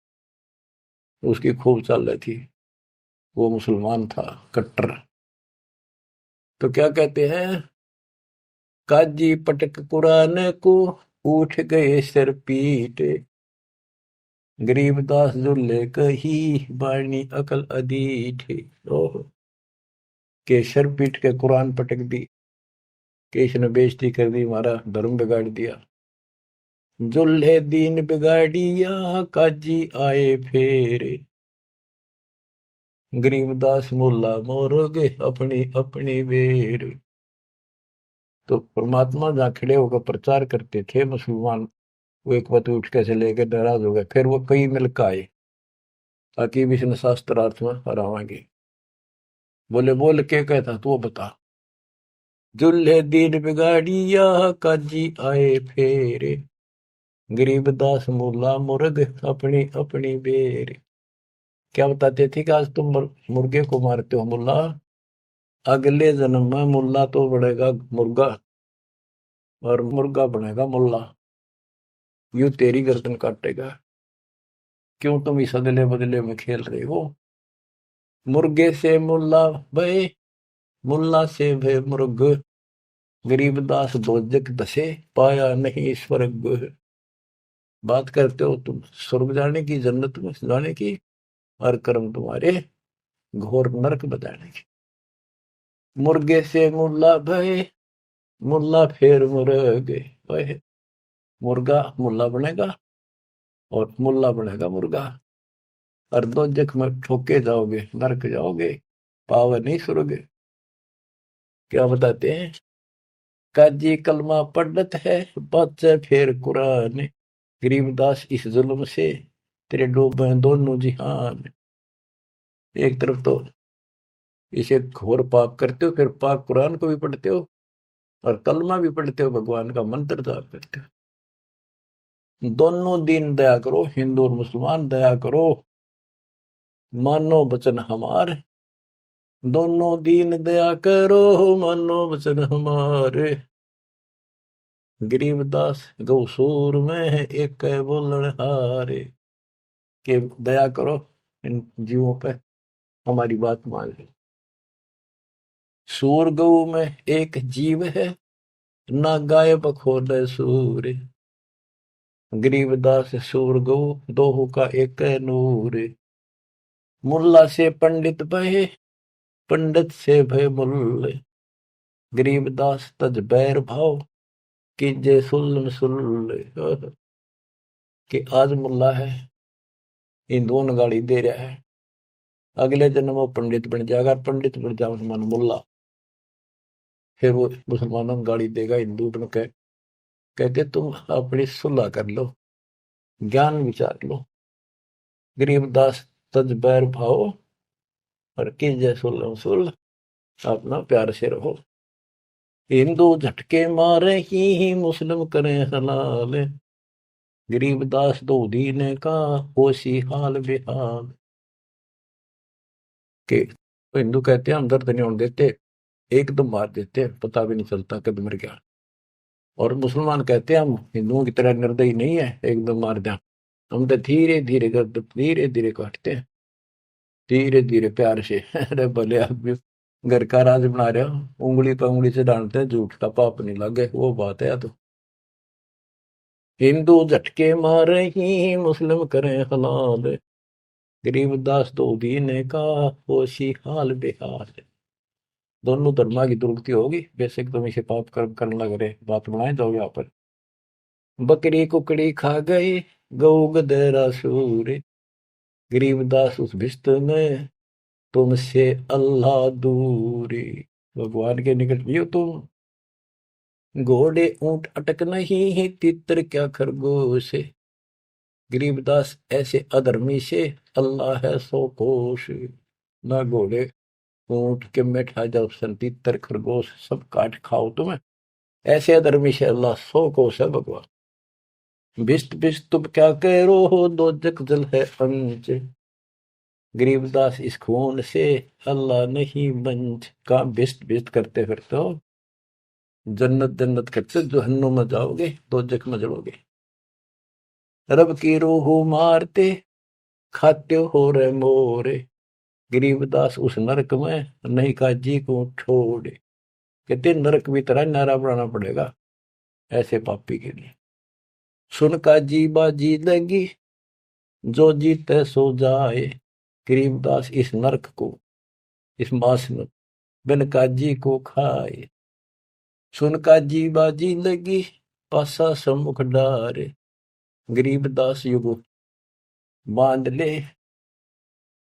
उसकी खूब चाल रही थी। वो मुसलमान था कट्टर। तो क्या कहते हैं, काजी पटक कुरान को, उठ गए सिर पीट, गरीबदास जुल्ले कही, बाणी अकल अदीठ। ओह, के सर पीट के कुरान पटक दी, के इसने बेइज्जती कर दी, हमारा धर्म बिगाड़ दिया। जुल्हे दीन बिगाड़िया, काजी आए फेर, गरीबदास मुल्ला मोरोगे अपनी अपनी बेर। तो परमात्मा जहाँ खड़े होकर प्रचार करते थे मुसलमान, वो एक बात उठ के चले गए, नाराज हो गए। फिर वो कई मिलकर आए ताकि विष्णु शास्त्रार्थ में हरावांगे। बोले बोल के कहता तू बता। जुल्हे दीन बिगाड़िया, काजी आए फेरे, गरीबदास मुल्ला मुर्ग अपनी अपनी बेर। क्या बताते थे कि आज तुम मुर्गे को मारते हो मुल्ला, अगले जन्म में मुल्ला तो बनेगा मुर्गा और मुर्गा बनेगा मुल्ला, यूं तेरी गर्दन काटेगा। क्यों तुम इस अदले बदले में खेल रहे हो। मुर्गे से मुल्ला भय, मुल्ला से भय मुर्ग, गरीबदास दोजक दसे, पाया नहीं स्वर्ग। बात करते हो तुम स्वर्ग जाने की, जन्नत में जाने की, और कर्म तुम्हारे घोर नरक बताने की। मुर्गे से मुल्ला भय, मुल्ला फिर मुर्ग भय, मुर्गा मुल्ला बनेगा और मुल्ला बनेगा मुर्गा, और दोजक में ठोके जाओगे, नरक जाओगे, पावर नहीं स्वर्ग। क्या बताते हैं, काजी कलमा पढ़त है, बच्चे फिर कुरान, गरीबदास इस जुल्म से तेरे डूबे दोनों जिहान। एक तरफ तो इसे घोर पाप करते हो, फिर पाक कुरान को भी पढ़ते हो और कलमा भी पढ़ते हो, भगवान का मंत्र जाप करते हो। दोनों दिन दया करो, हिंदू और मुसलमान दया करो, मानो वचन हमारे, दोनों दीन दया करो, मानो वचन हमारे। गरीबदास गौसूर में है एक बोलन हारे, के दया करो इन जीवों पे, हमारी बात मान लो। सूर गौ में एक जीव है, ना गाय बखोद सूर, गरीबदास सूर गौ दोहू का एक नूर। मुल्ला से पंडित भय, पंडित से भय मुल्ले, गरीबदास तज बैर भाव, कीजे सुल्ल सुल्ले। कि आज मुल्ला है, हिंदुओं ने गाली दे रहा है, अगले जन्म वो पंडित बन जाएगा, पंडित बन जाओ मुसलमान मुल्ला, फिर वो मुसलमानों को गाली देगा, हिंदू बन के। कहते तुम अपनी सुलह कर लो, ज्ञान विचार लो। गरीबदास तज बैर भाव, और कीजे सुल्ल सुल्ल, अपना प्यार से रहो। हिंदू झटके मारे ही मुस्लिम करें हलाल, गरीबदास दो दीने का होशी हाल बेहाल। के तो हिंदू कहते हैं हम दर्द नहीं होने देते, एकदम मार देते हैं, पता भी नहीं चलता कब मर गया। और मुसलमान कहते हैं हम हिंदुओं की तरह निर्दयी नहीं है, एकदम मार दें, हम तो धीरे धीरे गर्द धीरे धीरे काटते हैं, धीरे धीरे प्यार से। अरे भले आप भी घर का राज बना रहे हो, उंगली पर उंगली से डालते हैं, झूठ का पाप नहीं लगे, वो बात है। तो हिंदू झटके मारे ही मुस्लिम करें हलाल, गरीबदास दो दीने का होशी हाल बेहाल। दोनों धर्मा की दुर्गति होगी, बेशक तुम इसे पाप कर्म करने लग रहे, बात बनाए जाओ यहाँ पर। बकरी कुकड़ी खा गए, गऊ गधेरा सूर, गरीबदास उस भिस्त में, तुमसे अल्लाह दूरी। भगवान के निकट भी हो तुम, घोड़े ऊंट अटक नहीं है, तितर क्या खरगोश, गरीबदास ऐसे अधर्मी से अल्लाह है सो कोश। ना घोड़े ऊंट के बैठा जाओ, सन तितर खरगोश सब काट खाओ तुम्हें, ऐसे अधर्मी से अल्लाह सो कोश है भगवान। भिष्ट भिष्ट तुम क्या कह रो हो, दो जग जल है अंच, गरीबदास इस खून से अल्लाह नहीं बंच। का भिष्ट भिष्ट करते फिरते हो, जन्नत जन्नत करते जहन्नुम में जाओगे, दो जग में जलोगे। रब की रूह मारते खाते हो रे मोरे। गरीबदास उस नरक में नहीं काजी को छोड़े। कहते नरक भी तरह नारा बनाना पड़ेगा ऐसे पापी के लिए। सुन काजी बाजी लगी जो जीते सो जाए। गरीबदास इस नरक को, इस मास में बिन काजी को खाए। सुन काजी बाजी लगी पासा सम्मुख डारे। गरीबदास युग बांध ले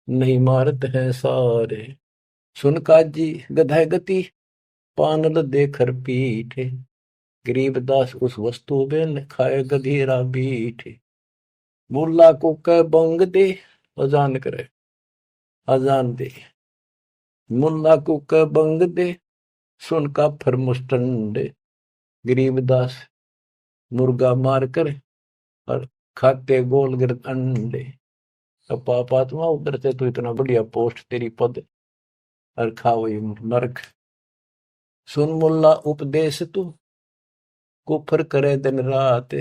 नहीं मारत है सारे। सुन काजी गधा गति पानल देकर पीठे। गरीबदास उस वस्तु में खाए गधीरा बीठे। मुल्ला को कह बंग दे अजान करे, अजान दे। मुल्ला को कह बंग दे सुन का फर मुस्टंडे। गरीबदास मुर्गा मार कर और खाते गोल गिर अंडे। अब पापात्मा उधर से तो इतना बढ़िया पोस्ट तेरी पद और खाओ ये नरक। सुन मुल्ला उपदेश तू कुफर करे दिन रात।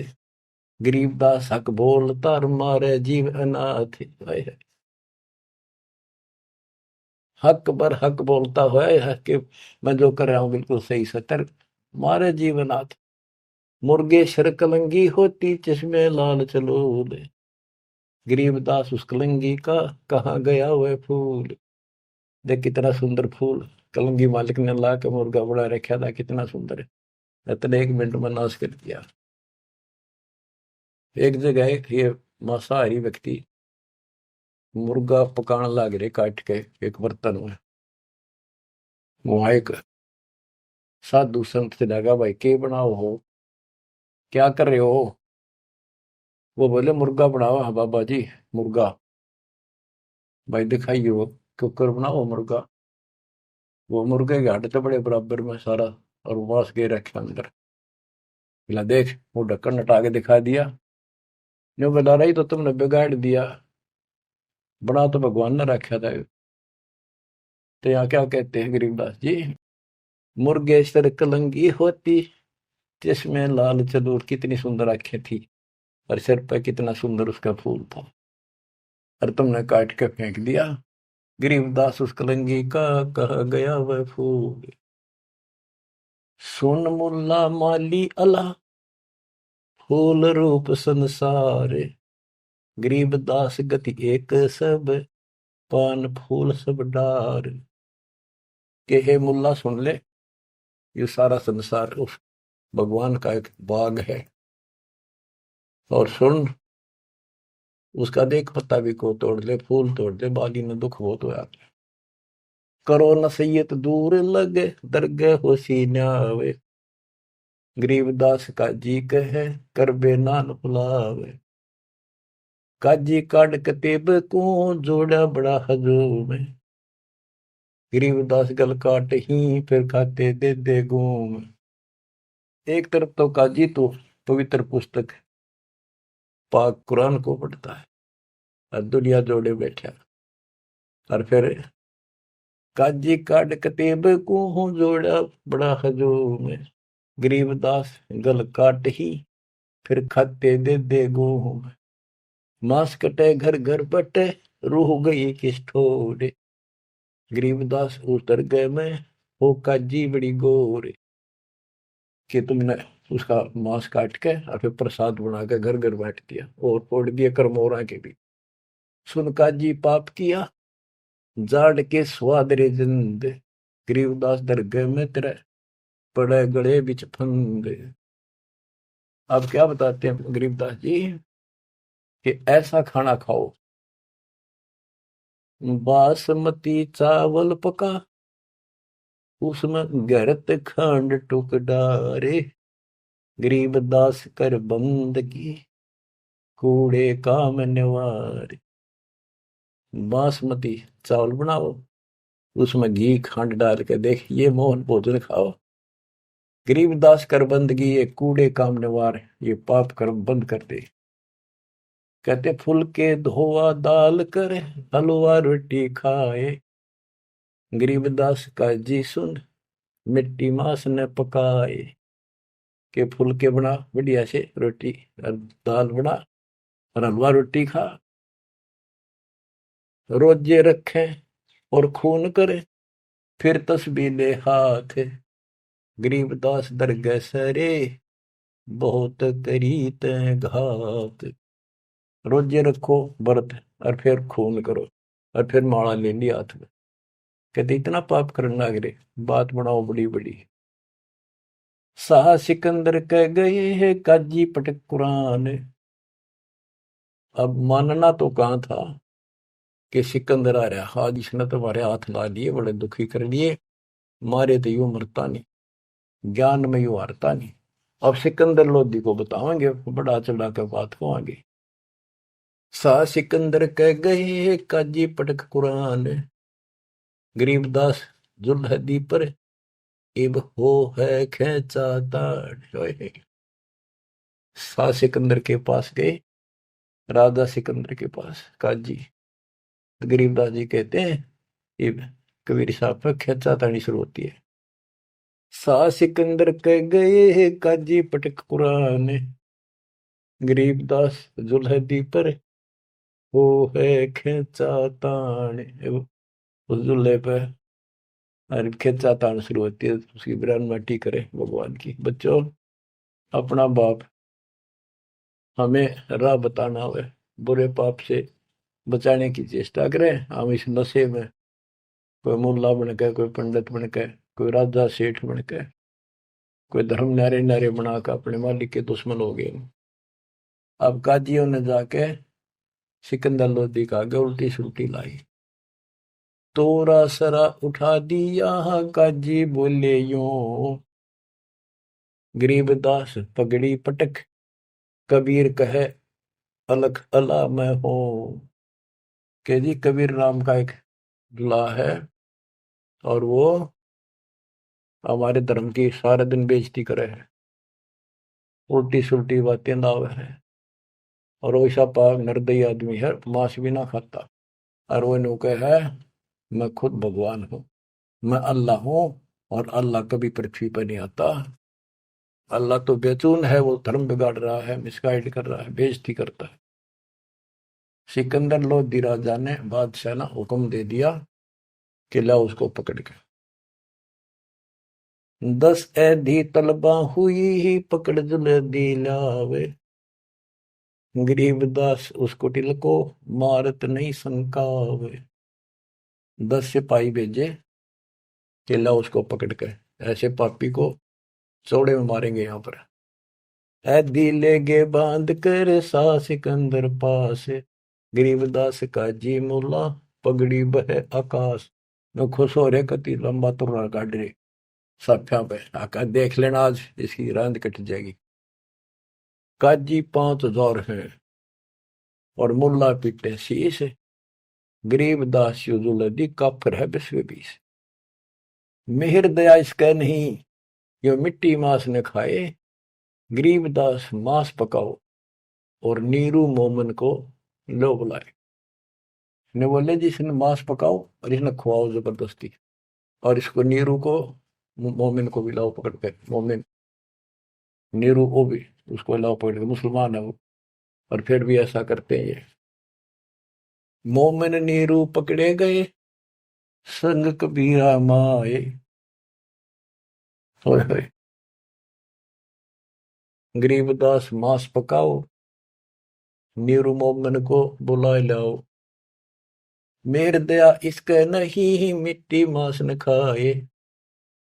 गरीबदास हक बोलता और मारे जीव अनाथ। हक पर हक बोलता है कि मैं जो कर रहा हूं बिल्कुल सही सतर मारे जीव अनाथ। मुर्गे शर कलंगी होती चश्मे लाल चलो दे। गरीबदास उस कलंगी का कहाँ गया वह फूल। देख कितना सुंदर फूल कलंगी मालिक ने ला के मुर्गा बड़ा रखा था, कितना सुंदर है। इतने 1 मिनट में नाश कर दिया। एक जगह ये मांसाहारी व्यक्ति मुर्गा पकाने लग रहे काट के एक बर्तन में। वहां एक साधु संत से लगा, भाई के बनाओ हो, क्या कर रहे हो। वो बोले मुर्गा बनाओ। हाँ बाबा जी मुर्गा। भाई दिखाइए वो कुकर बनाओ मुर्गा। वो मुर्गे के हड्डी तो बड़े बराबर में सारा और मांस गे रखे अंदर। बोला देख वो ढक्कन हटा के दिखा दिया। जो बता रही तो तुमने बिगाड़ दिया, बना तो भगवान ने रखा था। तो यहाँ क्या कहते हैं गरीबदास जी, मुर्गे सर कलंगी होती जिसमें लाल चदूर। कितनी सुंदर आंखें थी और सिर पर कितना सुंदर उसका फूल था, और तुमने काट के फेंक दिया। गरीबदास उस कलंगी का कहा गया वह फूल। सुन मुल्ला माली अला फूल रूप संसार। गरीबदास गति एक सब पान फूल सब डार। के हे मुल्ला सुन ले, ये सारा संसार उस भगवान का एक बाग है। और सुन उसका देख पत्ता भी को तोड़ ले, फूल तोड़ ले, बाली में दुख बहुत होया। करो नसीहत दूर लगे दरगे हो सीन्यावे। गरीबदास का जी कहे कर बे नान फुलावे। काजी काट कतेब को जोड़ा बड़ा हजूम। गरीबदास गल काट ही फिर खाते दे दे घूम। एक तरफ तो काजी तो पवित्र पुस्तक पाक कुरान को पढ़ता है और दुनिया जोड़े बैठा, और फिर काजी काट कतेब को जोड़ा बड़ा हजूम। गरीबदास गल काट ही फिर खाते दे दे घूम। मांस कटे घर घर बटे रूह गई किस ठोरे। गरीबदास उतर गए मैं हो काजी बड़ी गोरे। कि तुमने उसका मांस काट के और फिर प्रसाद बना के घर घर बैठ दिया और फोड़ दिया करमोरा के भी। सुन काजी पाप किया जाड़ के स्वाद रे जिंद। गरीबदास दरगाह में तेरे पड़े गड़े बिच फंद। अब क्या बताते हैं गरीबदास जी कि ऐसा खाना खाओ, बासमती चावल पका उसमें गरत खंड टुक डारे। गरीबदास कर बंदगी कूड़े काम निवार। बासमती चावल बनाओ उसमें घी खंड डाल के देख ये मोहन भोजन खाओ। गरीबदास कर बंदगी ये कूड़े काम निवार, ये पाप कर्म बंद कर दे। कहते फुलके धोवा दाल कर हलवा रोटी खाए। गरीबदास का जी सुन मिट्टी मांस न पकाए। के फुलके बना बढ़िया से रोटी और दाल बना और हलवा रोटी खा, रोजे रखे और खून करे, फिर तस्बीह ले हाथ, गरीबदास दरगह सरे, बहुत करी तैं घात। रोजे रखो व्रत और फिर खून करो और फिर माला ले ली हाथ में। कहते इतना पाप करने लग रहे, बात बनाओ बड़ी बड़ी। शाह सिकंदर कह गए है काजी पटक कुरान। अब मानना तो कहाँ था कि सिकंदर आ रहा, आज इसने तुम्हारे हाथ ला लिए, बड़े दुखी कर लिए, मारे तो यूं मरता नहीं, ज्ञान में यूं हारता नहीं। अब सिकंदर लोधी को बताएंगे, बड़ा चढ़ा के बात को आगे। शाह सिकंदर कह गए काजी पटक कुरान, गरीबदास जुल्हदी पर इब हो है खेचा ताड़। शाह सिकंदर के पास गए, राजा सिकंदर के पास काजी। गरीबदास जी कहते हैं इब कबीर साहब पर खेचा ताड़ी शुरू होती है। शाह सिकंदर कह गए काजी पटक कुरान, गरीबदास जुल्हदी पर हो है खेचा ताण। उस जुल्हे पे और खेचा ताण शुरू होती है, उसकी बयान माटी करे भगवान की। बच्चों, अपना बाप हमें राह बताना हुए, बुरे पाप से बचाने की चेष्टा करें। हम इस नशे में कोई मुल्ला बन के, कोई पंडित बन के, कोई राजा सेठ बन के, कोई धर्म नारे नारे बना कर अपने मालिक के दुश्मन हो गए। अब काजियों ने जाके सिकंदर लोधी का आगे उल्टी सुल्टी लाई। तोरा सरा उठा दिया काजी बोले यूं, गरीबदास पगड़ी पटक, कबीर कहे अलख अला मैं हूं। के जी कबीर नाम का एक ला है और वो हमारे धर्म की सारे दिन बेइज्जती करे है, उल्टी सुल्टी बातें लावे है, और वैसा पाक निर्दयी आदमी है, मांस भी ना खाता। और वो नु कहे है मैं खुद भगवान हूँ, मैं अल्लाह हूँ, और अल्लाह कभी पृथ्वी पर नहीं आता। अल्लाह तो बेचून है, वो धर्म बिगाड़ रहा है, मिसगाइड कर रहा है, बेइज्जती करता है। सिकंदर लोधी राजा ने बादशाह ने हुक्म दे दिया कि ला उसको पकड़ के 10 ऐधी तलबा हुई ही पकड़ जुल्दी लावे, गरीबदास उसको टिलको मारत नहीं संकावे। 10 सिपाही भेजे कि ला उसको पकड़ के ऐसे पापी को चौड़े में मारेंगे यहाँ पर। ऐदी लेगे बांध कर सा सिकंदर पास, गरीबदास का जी मुला पगड़ी बह आकाश। मैं खुश हो रहे, कति लंबा तुर्रा काट रहे साफिया पे आका, देख लेना आज इसकी रांद कट जाएगी। काजी 5000 है और मुल्ला पीटे शीश, गरीबदास युजुलदी काफिर है 20 मेहर दया इसका नहीं, यो मिट्टी मांस न खाए, गरीबदास मांस पकाओ और नीरू मोमन को लो बुलाए। ने बोले जी इसने मांस पकाओ और इसने खुआओ जबरदस्ती, और इसको नीरू को मोमिन को भी लाओ पकड़ के। मोमिन नीरू को भी उसको लाओ पकड़ के, मुसलमान है वो, और फिर भी ऐसा करते हैं ये। मोमिन नीरू पकड़े गए, संग कबीरा माए। गरीबदास मांस पकाओ, नीरू मोमिन को बुला लाओ, मेर दया इसके नहीं मिट्टी मांस न खाए।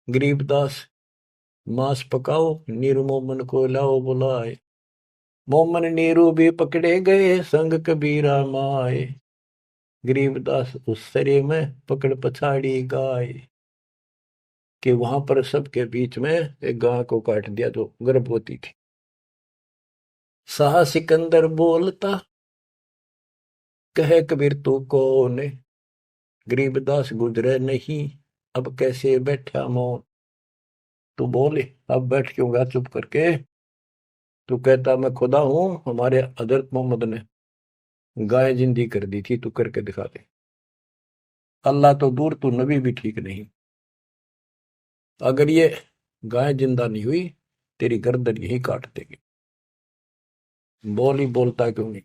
गरीबदास मांस पकाओ, नीरू मोमन को लाओ बुलाए। मोमन नीरू भी पकड़े गए, संग कबीरा माए, गरीबदास उस सरे में पकड़ पछाड़ी गाय। कि वहां पर सबके बीच में एक गाय को काट दिया जो गर्भवती थी। शाह सिकंदर बोलता कहे कबीर तू कौन, गरीबदास गुजरे नहीं अब कैसे बैठा मौन। तू बोले अब बैठ क्यों गया चुप करके, तू कहता मैं खुदा हूं, हमारे हजरत मोहम्मद ने गाय जिंदी कर दी थी, तू करके दिखा दे। अल्लाह तो दूर, तू नबी भी ठीक नहीं। अगर ये गाय जिंदा नहीं हुई, तेरी गर्दन यही काट देगी। बोल ही बोलता क्यों नहीं।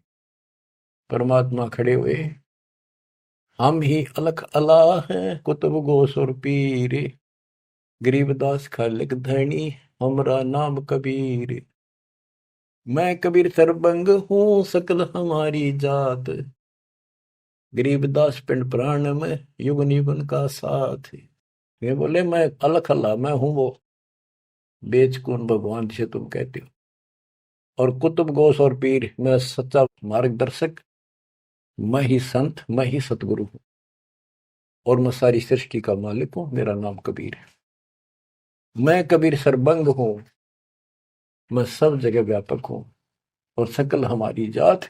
परमात्मा खड़े हुए, हम ही अलख अला हैं कुतुब गोस और पीर, गरीबदास खालिक धनी हमरा नाम कबीर। मैं कबीर सरबंग हूँ सकल हमारी जात, गरीबदास पिंड प्राण में युगन युगन का साथ। ये बोले मैं अलख अल्लाह, मैं हूं वो बेचकुन भगवान जिसे तुम कहते हो, और कुतुब गोस और पीर, मैं सच्चा मार्गदर्शक, मैं ही संत, मैं ही सतगुरु हूं, और मैं सारी सृष्टि का मालिक हूं, मेरा नाम कबीर है। मैं कबीर सरबंग हूं, मैं सब जगह व्यापक हूं, और सकल हमारी जात,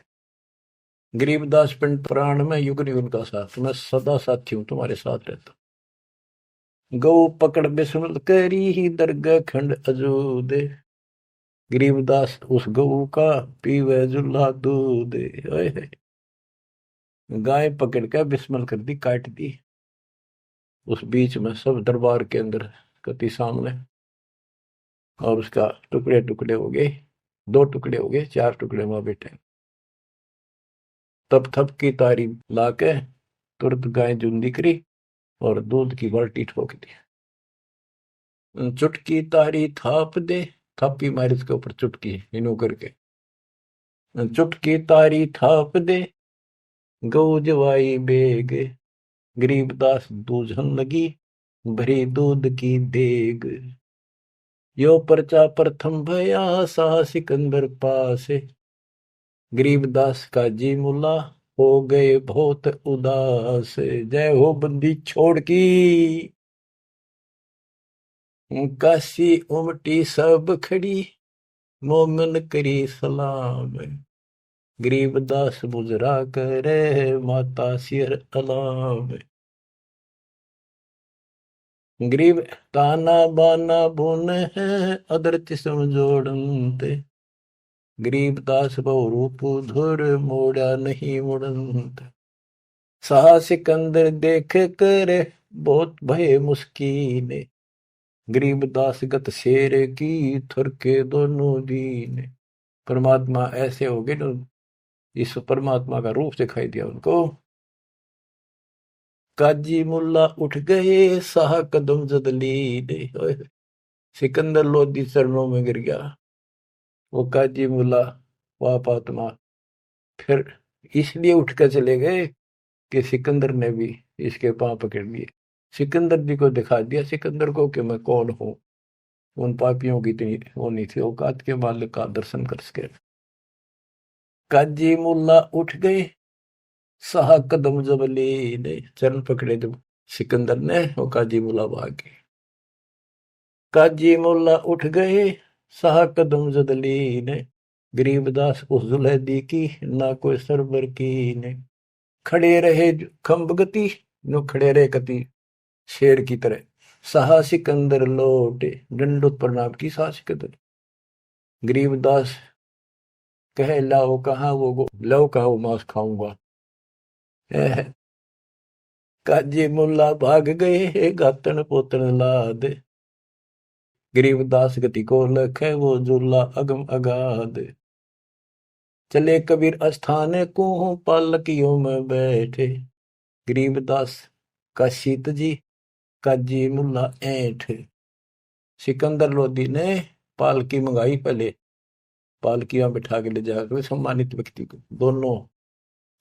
गरीबदास पिंड प्राण में युग युग का साथ, मैं सदा साथी हूं, तुम्हारे साथ रहता। गौ पकड़ बिस्मल करी ही दरगाह खंड अजूद, गरीबदास उस गऊ का पीवे जुल्ला दूध। गाय पकड़ कर बिस्मल कर दी, काट दी, उस बीच में सब दरबार के अंदर कति सामने, और उसका टुकड़े टुकड़े हो गए, 2 टुकड़े हो गए, 4 टुकड़े वहां बैठे। तब थप की तारी लाके तुरंत गाय जुंदी करी और दूध की बाल्टी ठोक दी। चुटकी तारी थाप दे, थापी मारी उसके ऊपर चुटकी इनो करके, चुटकी तारी थाप दे, गऊ जवाई बेग, गरीबदास दूझन लगी भरी दूध की देग। यो पर्चा प्रथम भया साह सिकंदर पास, गरीबदास का जी मुला हो गए बहुत उदास। जय हो बंदी छोड़ की, काशी उमटी सब खड़ी, मोमन करी सलाम, गरीबदास मुजरा करे माता सिर अलाम। गरीब ताना बाना बुन है अदरति समझोड़ते, गरीबदास बहु रूप धुर मोड़ा नहीं मुड़ंत। सहा सिकंदर देख कर बहुत भय मुस्कीन, गरीबदास गत शेर की थुरके दोनों दीन। परमात्मा ऐसे हो गए ना, इस परमात्मा का रूप दिखाई दिया उनको। काजी मुल्ला उठ गए साह कदम जदली दे, सिकंदर लोधी चरणों में गिर गया। वो काजी मुल्ला पाप आत्मा फिर इसलिए उठ कर चले गए कि सिकंदर ने भी इसके पांव पकड़ लिए, सिकंदर जी को दिखा दिया सिकंदर को कि मैं कौन हूं। उन पापियों की इतनी वो नहीं थी औकात के मालिक का दर्शन कर सके। काजी मुल्ला उठ गए साह कदम जबली ने, चरण पकड़े जब सिकंदर ने, वो काजी मुल्ला भाग गए। काजी मुल्ला उठ गए साह कदम जदली ने, गरीबदास उस जुलैदी की ना कोई सरबर की ने। खड़े रहे खम्ब गति, नो खड़े रहे कति शेर की तरह। साहा सिकंदर लौटे दंडोत प्रणाम की, साहा सिकंदर। गरीबदास कहे लाओ कहाँ वो, लाओ कहाँ वो मांस खाऊंगा। काजी मुल्ला भाग गए गातन पोतन लाद, गरीबदास गति को लखे वो जुल्ला अगम अगाध। चले कबीर अस्थान को पालकियों में बैठे, गरीबदास का शीत जी काजी मुल्ला ऐठ। सिकंदर लोधी ने पालकी मंगाई, पहले पालकियां बिठा के ले जाकर सम्मानित व्यक्ति को, दोनों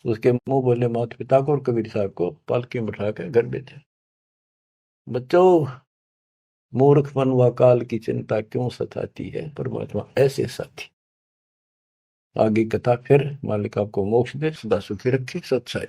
उसके मुंह बोले माता पिता को और कबीर साहब को पालकी में बिठा कर घर भेजा। बच्चों, मूर्खपन व काल की चिंता क्यों सताती है, परमात्मा ऐसे साथी। आगे कथा फिर, मालिक आपको मोक्ष दे, सदा सुखी रखे, सत्साई।